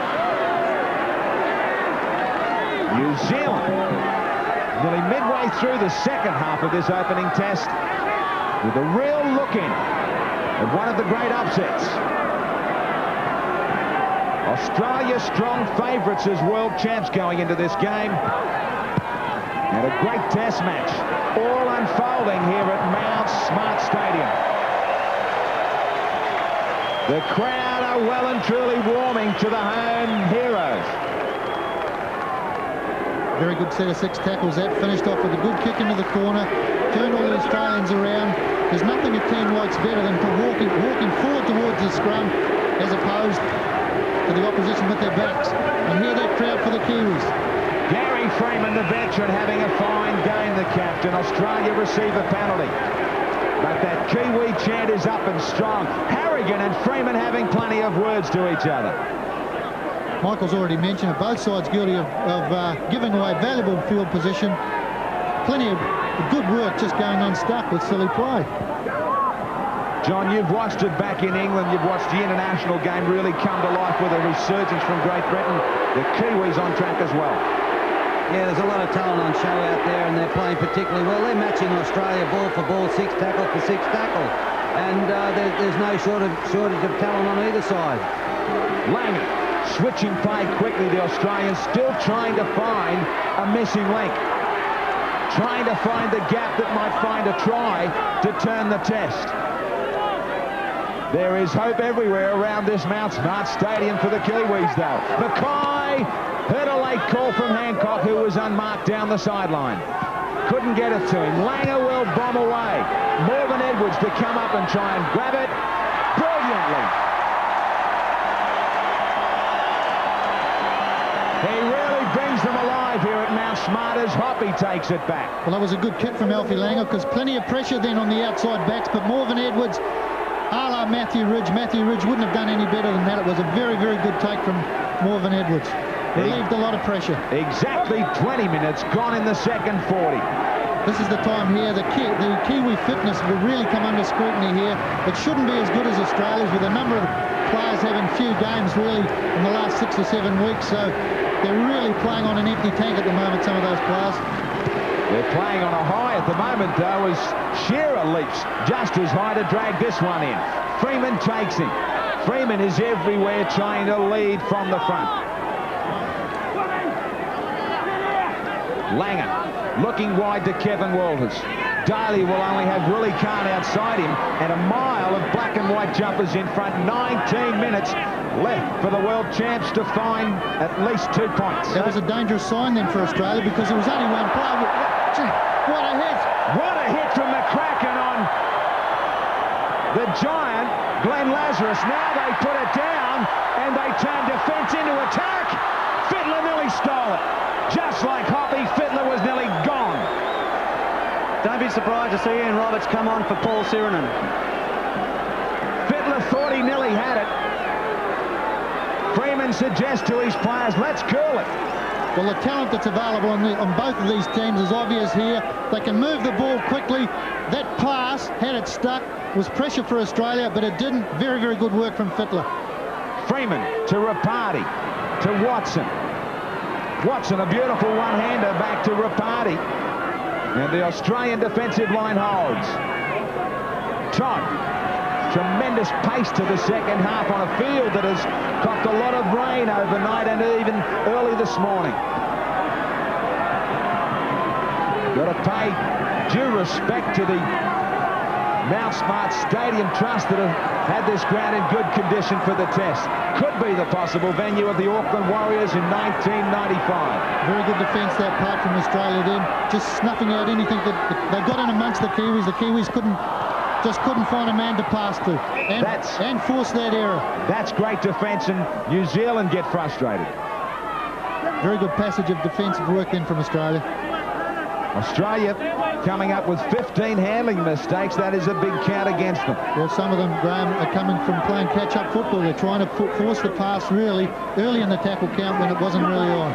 New Zealand nearly midway through the second half of this opening test with a real look-in at one of the great upsets. Australia strong favourites as world champs going into this game. And a great test match all unfolding here at Mount Smart Stadium. The crowd are well and truly warming to the home heroes. Very good set of 6 tackles that. Finished off with a good kick into the corner. Turned all the Australians around. There's nothing a team likes better than walking forward towards the scrum as opposed to the opposition with their backs. And hear that crowd for the Kiwis. Gary Freeman, the veteran, having a fine game, the captain. Australia receive a penalty. But that Kiwi chant is up and strong. Harrigan and Freeman having plenty of words to each other. Michael's already mentioned it. Both sides guilty of giving away valuable field position. Plenty of good work just going unstuck with silly play. John, you've watched it back in England. You've watched the international game really come to life with a resurgence from Great Britain. The Kiwis on track as well. Yeah, there's a lot of talent on show out there, and they're playing particularly well. They're matching Australia ball for ball, 6 tackle for 6 tackle. And there's no shortage of talent on either side. Langer Switching play quickly, the Australians still trying to find a missing link. Trying to find the gap that might find a try to turn the test. There is hope everywhere around this Mount Smart Stadium for the Kiwis, though. Mackay heard a late call from Hancock, who was unmarked down the sideline. Couldn't get it to him. Langer will bomb away. Morgan Edwards to come up and try and grab it brilliantly. He really brings them alive here at Mount Smart as Hoppy takes it back. Well, that was a good kick from Alfie Langer, because plenty of pressure then on the outside backs, but Morgan Edwards, a la Matthew Ridge. Matthew Ridge wouldn't have done any better than that. It was a very, very good take from Morgan Edwards. Relieved a lot of pressure. Exactly 20 minutes gone in the second 40. This is the time here. The Kiwi fitness will really come under scrutiny here. It shouldn't be as good as Australia's, with a number of players having few games really in the last 6 or 7 weeks. So they're really playing on an empty tank at the moment, some of those players. They're playing on a high at the moment, though, as Shearer leaps just as high to drag this one in. Freeman takes him. Freeman is everywhere trying to lead from the front. Langer looking wide to Kevin Walters. Daly will only have Willie Kahn outside him, and a mile of black and white jumpers in front. 19 minutes left for the world champs to find at least 2 points. That was a dangerous sign then for Australia, because there was only one player. What a hit! What a hit from McCracken on the giant Glenn Lazarus. Now they put it down and they turn defence into attack. Fittler nearly stole it. Just like Hoppy, Fittler was nearly gone. Don't be surprised to see Ian Roberts come on for Paul Sirenen. Fittler thought he nearly had it. Freeman suggests to his players, let's curl it. Well, the talent that's available on both of these teams is obvious here. They can move the ball quickly. That pass, had it stuck, was pressure for Australia, but it didn't. Very, very good work from Fittler. Freeman to Rapati, to Watson. Watson, a beautiful one-hander back to Rapati. And the Australian defensive line holds. Todd, tremendous pace to the second half on a field that has copped a lot of rain overnight and even early this morning. Got to pay due respect to the Mount Smart Stadium Trust that have had this ground in good condition for the test. Could be the possible venue of the Auckland Warriors in 1995. Very good defence that part from Australia then. Just snuffing out anything that they got in amongst the Kiwis. The Kiwis couldn't find a man to pass to and force that error. That's great defence, and New Zealand get frustrated. Very good passage of defensive work then from Australia. Australia coming up with 15 handling mistakes. That is a big count against them. Well, some of them, Graham, are coming from playing catch-up football. They're trying to force the pass really early in the tackle count when it wasn't really on.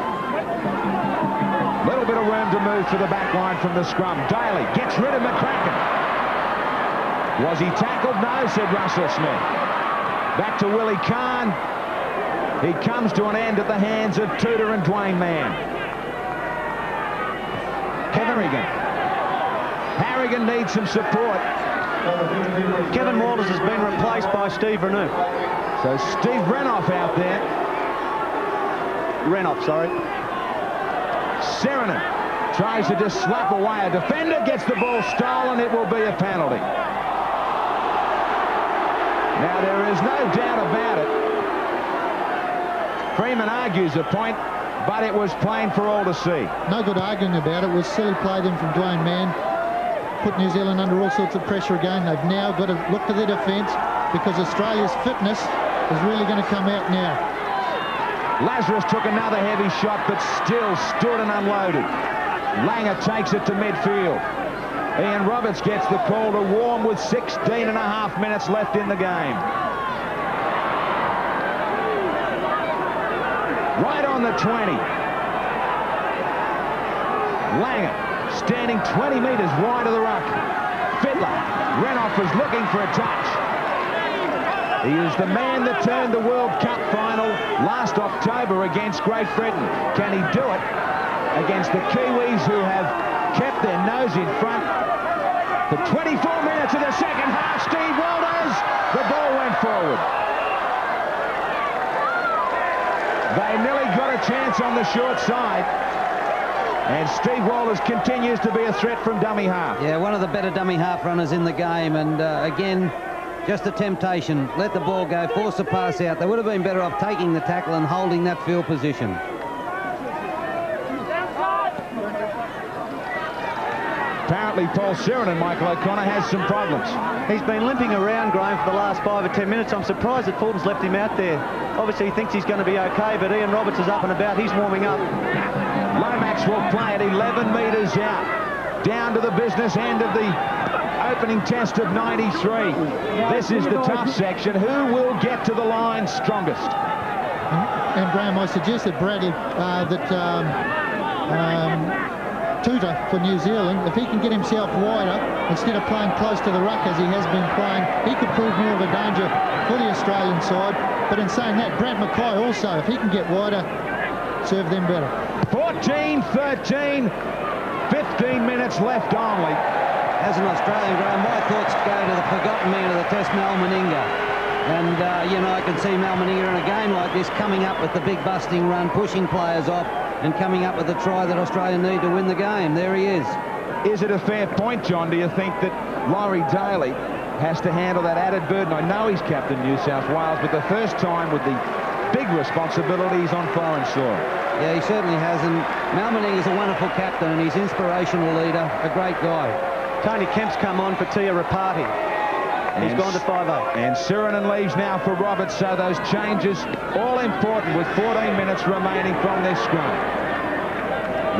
Little bit of room to move for the back line from the scrum. Daly gets rid of McCracken. Was he tackled? No, said Russell Smith. Back to Willie Kahn. He comes to an end at the hands of Tudor and Dwayne Mann. Harrigan needs some support. Kevin Walters has been replaced by Steve Renew. So Steve Renouf out there. Renouf, sorry. Sirenen tries to just slap away a defender, gets the ball stolen. It will be a penalty. Now there is no doubt about it. Freeman argues a point, but it was plain for all to see. No good arguing about it. It was silly play then from Dwayne Mann. Put New Zealand under all sorts of pressure again. They've now got to look to their defence, because Australia's fitness is really going to come out now. Lazarus took another heavy shot, but still stood and unloaded. Langer takes it to midfield. Ian Roberts gets the call to warm with 16.5 minutes left in the game. Right on the 20. Langer standing 20 metres wide of the ruck. Fittler. Renouf was looking for a touch. He is the man that turned the World Cup final last October against Great Britain. Can he do it against the Kiwis, who have kept their nose in front? For 24 minutes of the second half, Steve Walters. The ball went forward. They nearly got a chance on the short side. And Steve Walters continues to be a threat from dummy half. Yeah, one of the better dummy half runners in the game. And again, just a temptation. Let the ball go, force the pass out. They would have been better off taking the tackle and holding that field position. Apparently Paul Sheeran and Michael O'Connor has some problems. He's been limping around, Graham, for the last 5 or 10 minutes. I'm surprised that Fulton's left him out there. Obviously he thinks he's going to be okay, but Ian Roberts is up and about. He's warming up. Lomax will play at 11 metres out, down to the business end of the opening test of 93. This is the tough section. Who will get to the line strongest? And Graham, I suggested Bradley Tutor for New Zealand, if he can get himself wider instead of playing close to the ruck as he has been playing, he could prove more of a danger for the Australian side. But in saying that, Brad Mackay also, if he can get wider, serve them better. 14-13, 15 minutes left only. As an Australian, Graham, my thoughts go to the forgotten man of the Test, Mal Meninga. And, you know, I can see Mal Meninga in a game like this coming up with the big busting run, pushing players off, and coming up with a try that Australia need to win the game. There he is. Is it a fair point, John? Do you think that Laurie Daly has to handle that added burden? I know he's captain New South Wales, but the first time with the big responsibilities on foreign soil. Yeah, he certainly has. And Mal Meninga is a wonderful captain, and he's an inspirational leader, a great guy. Tony Kemp's come on for Tia Rapati. He's gone to 5-0. And Sirinen leaves now for Roberts, so those changes all important with 14 minutes remaining from this scrum.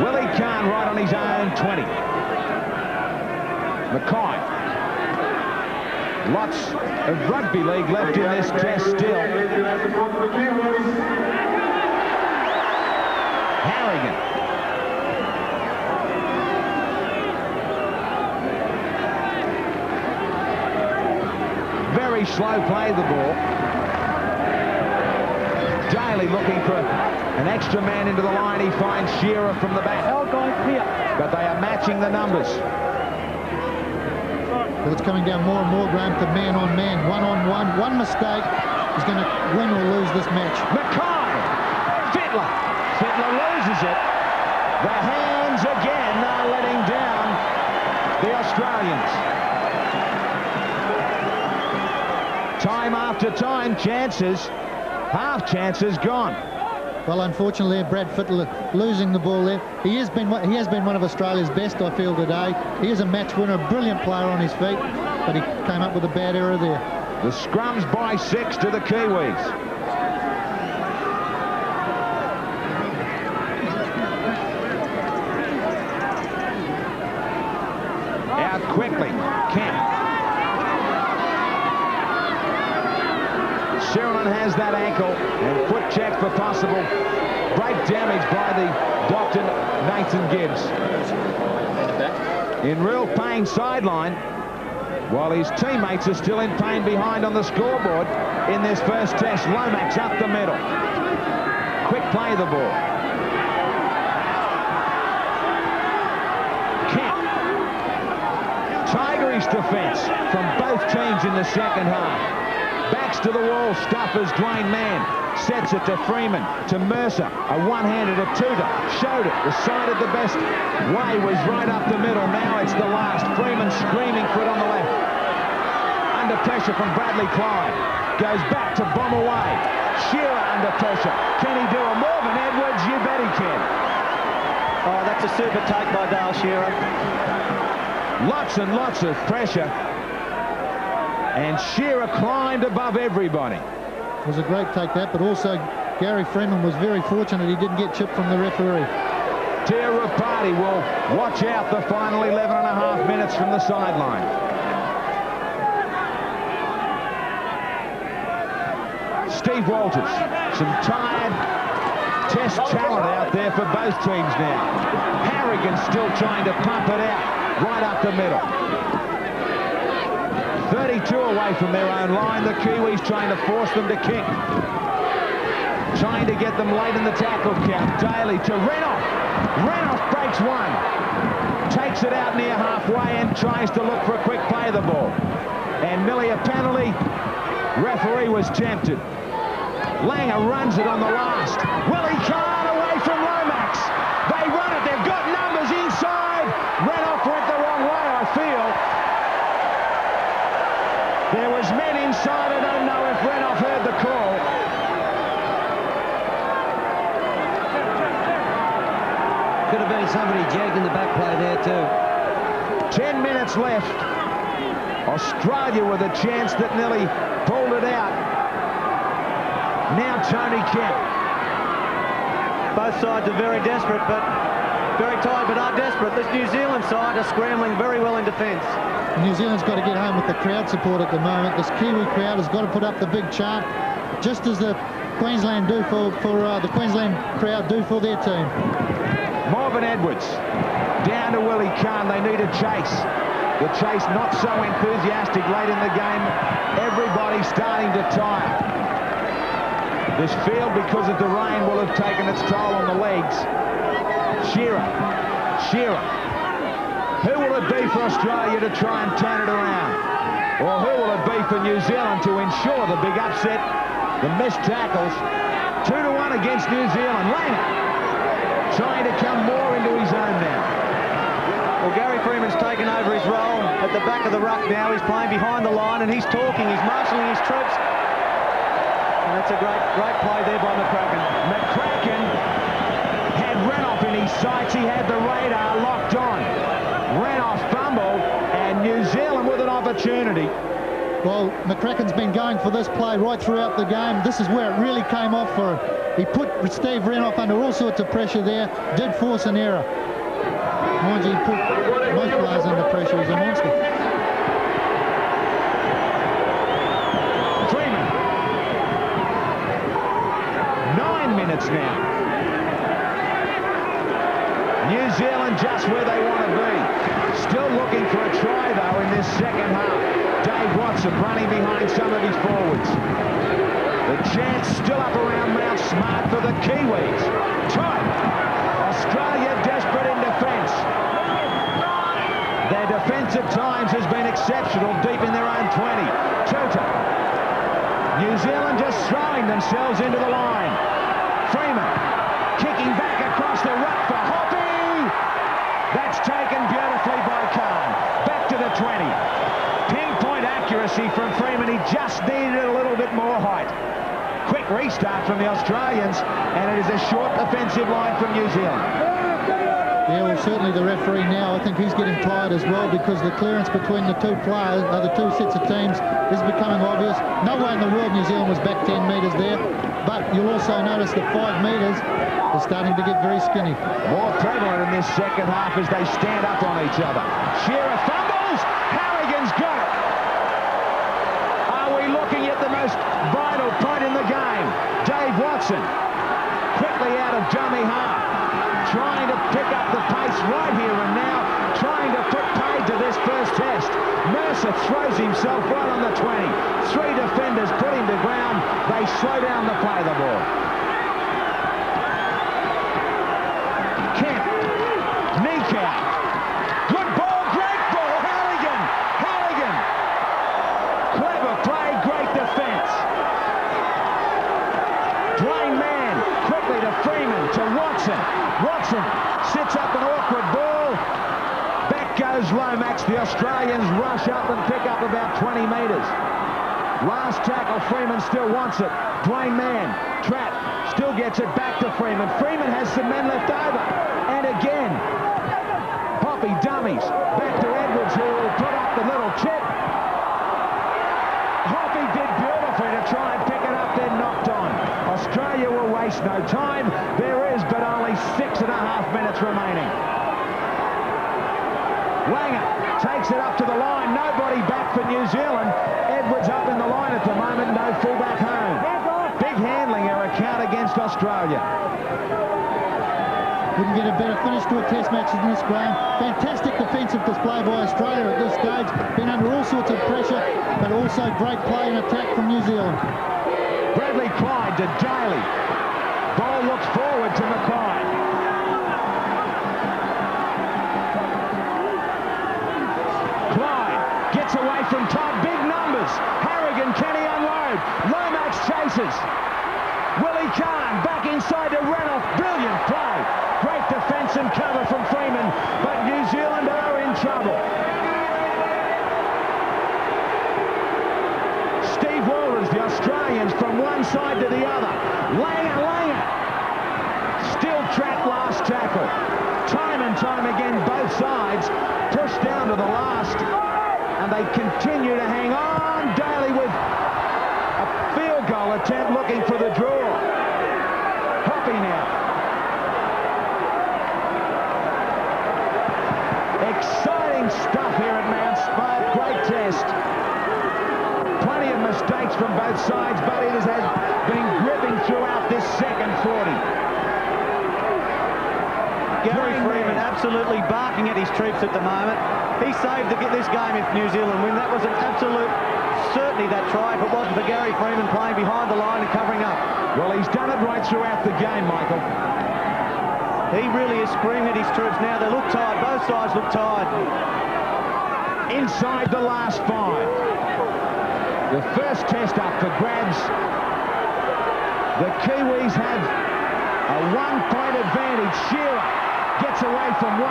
Willie Kahn right on his own 20. Mackay. Lots of rugby league left in this test still. Harrigan. Very slow play the ball. Daly looking for an extra man into the line. He finds Shearer from the back. But they are matching the numbers. Well, it's coming down more and more, Graham, to man on man, one-on-one. One mistake is going to win or lose this match. Mackay! Fittler! Fittler loses it. The hands again are letting down the Australians. Time after time, chances, half chances gone. Well, unfortunately, Brad Fittler losing the ball there. He has been one of Australia's best, I feel, today. He is a match winner, a brilliant player on his feet, but he came up with a bad error there. The scrums by 6 to the Kiwis. Out quickly, Kemp. Sheridan has that ankle and foot check for possible break damage by the Dr. Nathan Gibbs. In real pain sideline, while his teammates are still in pain behind on the scoreboard in this first test. Lomax up the middle. Quick play the ball. Kemp. Tigerish defence from both teams in the second half. Backs to the wall, Stuffers, Dwayne Mann. Sets it to Freeman, to Mercer. A one-handed to Tutor. Showed it, decided the best way was right up the middle. Now it's the last. Freeman screaming for it on the left. Under pressure from Bradley Clyde. Goes back to bomb away. Shearer under pressure. Can he do a Morgan Edwards? You bet he can. Oh, that's a super take by Dale Shearer. Lots and lots of pressure. And Shearer climbed above everybody. It was a great take that, but also Gary Freeman was very fortunate he didn't get chipped from the referee. Tia Rapati will watch out the final 11 and a half minutes from the sideline. Steve Walters, some tired test talent out there for both teams now. Harrigan still trying to pump it out right up the middle. 32 away from their own line. The Kiwis trying to force them to kick. Trying to get them late in the tackle count. Daly to Renouf. Renouf breaks one. Takes it out near halfway and tries to look for a quick play of the ball. And Millie, a penalty. Referee was tempted. Langer runs it on the last. Willie Kahn away from Lomax. They run it. They've got numbers inside. Renouf went the wrong way, I feel. There was men inside. I don't know if Renouf heard the call. Could have been somebody jagging the back play there too. 10 minutes left. Australia with a chance that nearly pulled it out. Now Tony Kemp. Both sides are very desperate, but very tired, but are desperate. This New Zealand side are scrambling very well in defence. New Zealand's got to get home with the crowd support at the moment. This Kiwi crowd has got to put up the big chant, just as the Queensland do for the Queensland crowd do for their team. Marvin Edwards down to Willie Kahn. They need a chase. The chase not so enthusiastic late in the game. Everybody starting to tire. This field, because of the rain, will have taken its toll on the legs. Shearer. Who will it be for Australia to try and turn it around? Or who will it be for New Zealand to ensure the big upset? The missed tackles. 2-1 against New Zealand. Langer trying to come more into his own now. Well, Gary Freeman's taken over his role at the back of the ruck now. He's playing behind the line and he's talking. He's marshalling his troops. And that's a great play there by McCracken. McCracken had Renouf in his sights. He had the radar locked on. Renouf fumbled and New Zealand with an opportunity. Well, McCracken's been going for this play right throughout the game. This is where it really came off for him. He put Steve Renouf under all sorts of pressure there, did force an error. Mind you, he put most players under pressure. He's a monster. Freeman. 9 minutes now. New Zealand just where they want to be. Still looking for a try, though, in this second half. Dave Watson running behind some of his forwards. The chance still up around Mount Smart for the Kiwis. Tight. Australia desperate in defence. Their defence at times has been exceptional deep in their own 20. Tuta. New Zealand just throwing themselves into the line. Freeman kicking back across the ruck for Hoppy. That's taken beautifully by Kahn. Back to the 20. Pinpoint accuracy from Freeman. He just needed a little bit more height. Quick restart from the Australians, and it is a short offensive line from New Zealand. Yeah, well, certainly the referee now, I think he's getting tired as well, because the clearance between the two players, the two sets of teams, is becoming obvious. No way in the world New Zealand was back 10 metres there, but you'll also notice the 5 metres is starting to get very skinny. More prevalent in this second half as they stand up on each other. Shearer fumbles. Harrigan's got it. Are we looking at the most vital point in the game? Dave Watson quickly out of dummy half, trying to pick up the pace right here and now, trying to put paid to this first test. Mercer throws himself right on the 20. 3 defenders put him to ground. They slow down the play of the ball. Kemp, Nikau, good ball, great ball, Halligan. Clever play, great defence. Dwayne Mann quickly to Freeman, to Watson. Watson sits up an awkward ball. Back goes Lomax. The Australians rush up and pick up about 20 metres. Last tackle, Freeman still wants it. Dwayne Mann, trap, still gets it back to Freeman. Freeman has some men left over. And again, Poppy dummies. Back to Edwards, who will put up the little chip. Hoppy did beautifully to try and pick it up, then knocked on. Australia will waste no time. There is but only 6.5 minutes remaining. Langer takes it up to the line. Nobody back for New Zealand. Edwards up in the line at the moment. No fullback home. Big handling error count against Australia. Couldn't get a better finish to a test match than this, Graham. Fantastic defensive display by Australia at this stage. Been under all sorts of pressure, but also great play and attack from New Zealand. Bradley Clyde to Daly. Ball looks forward to Mackay. Clyde gets away from Todd. Big numbers. Harrigan, can he unload? Lomax chases. Willie Kahn back inside to Renouf. Brilliant play. Great defence and cover from Freeman, but New Zealand are in trouble. Steve Walters, the Australians, from one side to the other. Langer. Still trapped last tackle. Time and time again, both sides pushed down to the last, and they continue to hang on. Daly with a field goal attempt, looking for the draw. Hoppy now. Exciting stuff here at Mount Smart. Great test. Plenty of mistakes from both sides, but it has been gripping throughout this second 40. Gary Freeman absolutely barking at his troops at the moment. He saved this game if New Zealand win. That was an absolute certainty, that try, if it wasn't for Gary Freeman playing behind the line and covering up. Well, he's done it right throughout the game, Michael. He really is screaming at his troops now. They look tired. Both sides look tired. Inside the last 5. The first test up for grabs. The Kiwis have a 1-point advantage. Shearer gets away from 1.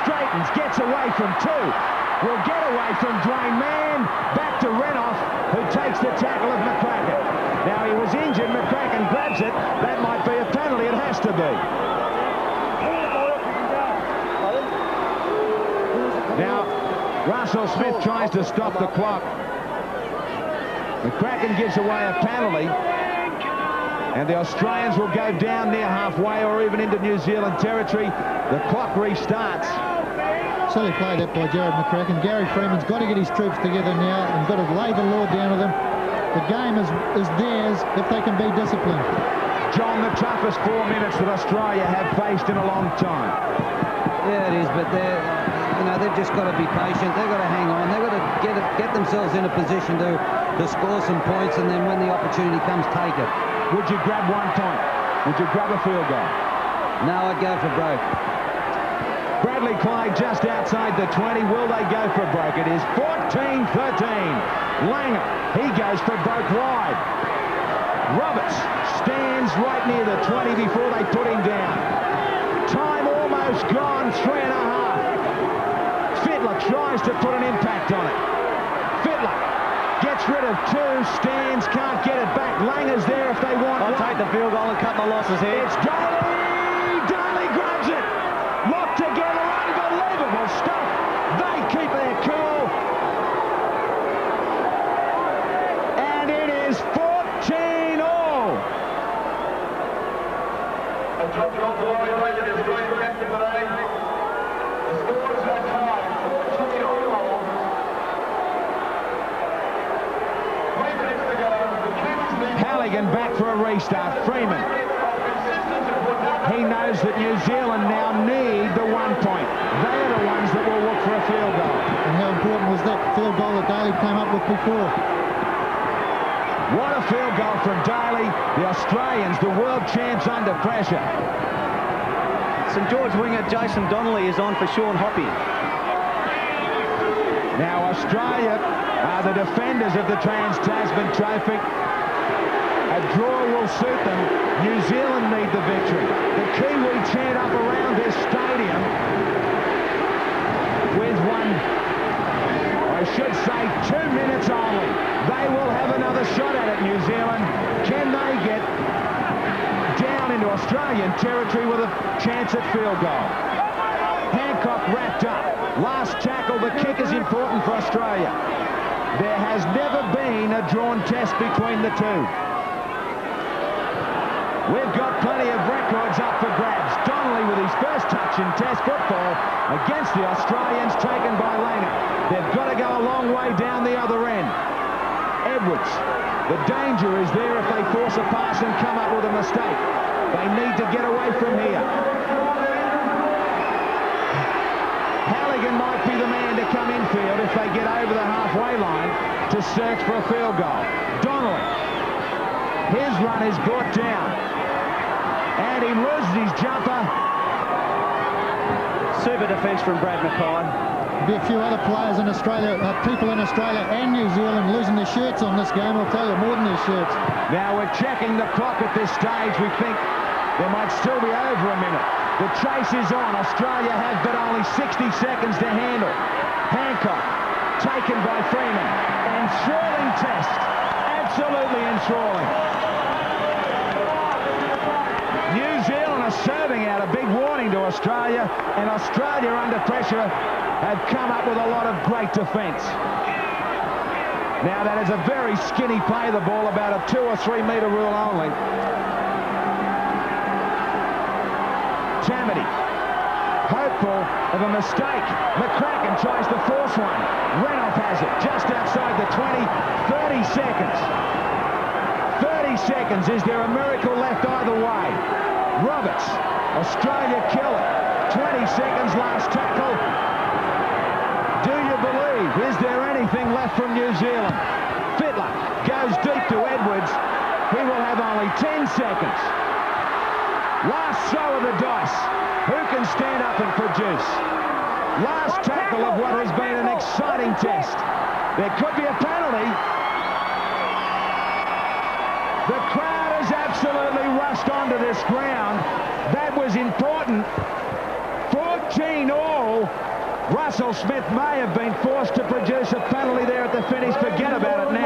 Straightens, gets away from 2. Will get away from Dwayne Mann. Back to Renouf, who takes the tackle of McCracken. Now, he was injured. McCracken grabs it. That might be a penalty. It has to be. Now, Russell Smith tries to stop the clock. McCracken gives away a penalty, and the Australians will go down near halfway or even into New Zealand territory. The clock restarts. Silly play that by Jared McCracken. Gary Freeman's got to get his troops together now and got to lay the law down to them. The game is theirs if they can be disciplined. John, the toughest 4 minutes that Australia have faced in a long time. Yeah, it is, but they've just got to be patient. They've got to hang on. They've got to get themselves in a position to score some points, and then when the opportunity comes, take it. Would you grab 1 point? Would you grab a field goal? No, I'd go for broke. Bradley Clyde just outside the 20. Will they go for broke? It is 14-13. Langer, he goes for broke wide. Roberts stands right near the 20 before they put him down. Time almost gone, 3.5. Fittler tries to put an impact on it. Fittler gets rid of 2, stands, can't get it back. Langer's there if they want. I'll take the field goal and cut my losses here. It's Daly! Daly grabs it! Locked together, unbelievable stuff. They keep their cool. And it is 14-all. Halligan back for a restart. Freeman. He knows that New Zealand now need the 1 point. They are the ones that will look for a field goal. And how important was that field goal that Daly came up with before? What a field goal from Daly. The Australians, the world champs, under pressure. St George winger Jason Donnelly is on for Sean Hoppy. Now Australia are the defenders of the Trans-Tasman Trophy. A draw will suit them. New Zealand need the victory. The Kiwi chant up around this stadium with I should say 2 minutes only. They will have another shot at it, New Zealand. Can they get down into Australian territory with a chance at field goal? Hancock wrapped up. Last tackle, the kick is important for Australia. There has never been a drawn test between the two. We've got plenty of records up for grabs. Donnelly with his first touch in Test football against the Australians, taken by Langer. They've got to go a long way down the other end. Edwards, the danger is there if they force a pass and come up with a mistake. They need to get away from here. Halligan might be the man to come infield if they get over the halfway line to search for a field goal. Donnelly, his run is brought down. And he loses his jumper. Super defence from Brad Mackay. Be a few other players in Australia, people in Australia and New Zealand losing their shirts on this game. I'll tell you, more than their shirts. Now we're checking the clock at this stage. We think there might still be over a minute. The chase is on. Australia have but only 60 seconds to handle. Hancock taken by Freeman. Enthralling test. Absolutely enthralling. New Zealand are serving out a big warning to Australia, and Australia under pressure have come up with a lot of great defence. Now that is a very skinny play, the ball, about a 2 or 3 metre rule only. Tamati, hopeful of a mistake. McCracken tries to force one. Renouf has it just outside the 20. 30 seconds. 30 seconds. Is there a miracle left either way? Roberts, Australia kill it. 20 seconds, last tackle. Do you believe? Is there anything left from New Zealand? Fittler goes deep to Edwards. He will have only 10 seconds. Last throw of the dice. Who can stand up and produce? Last tackle of what has been an exciting test. There could be a penalty. The crowd has absolutely rushed onto this ground. That was important. 14 all. Russell Smith may have been forced to produce a penalty there at the finish. Forget about it now.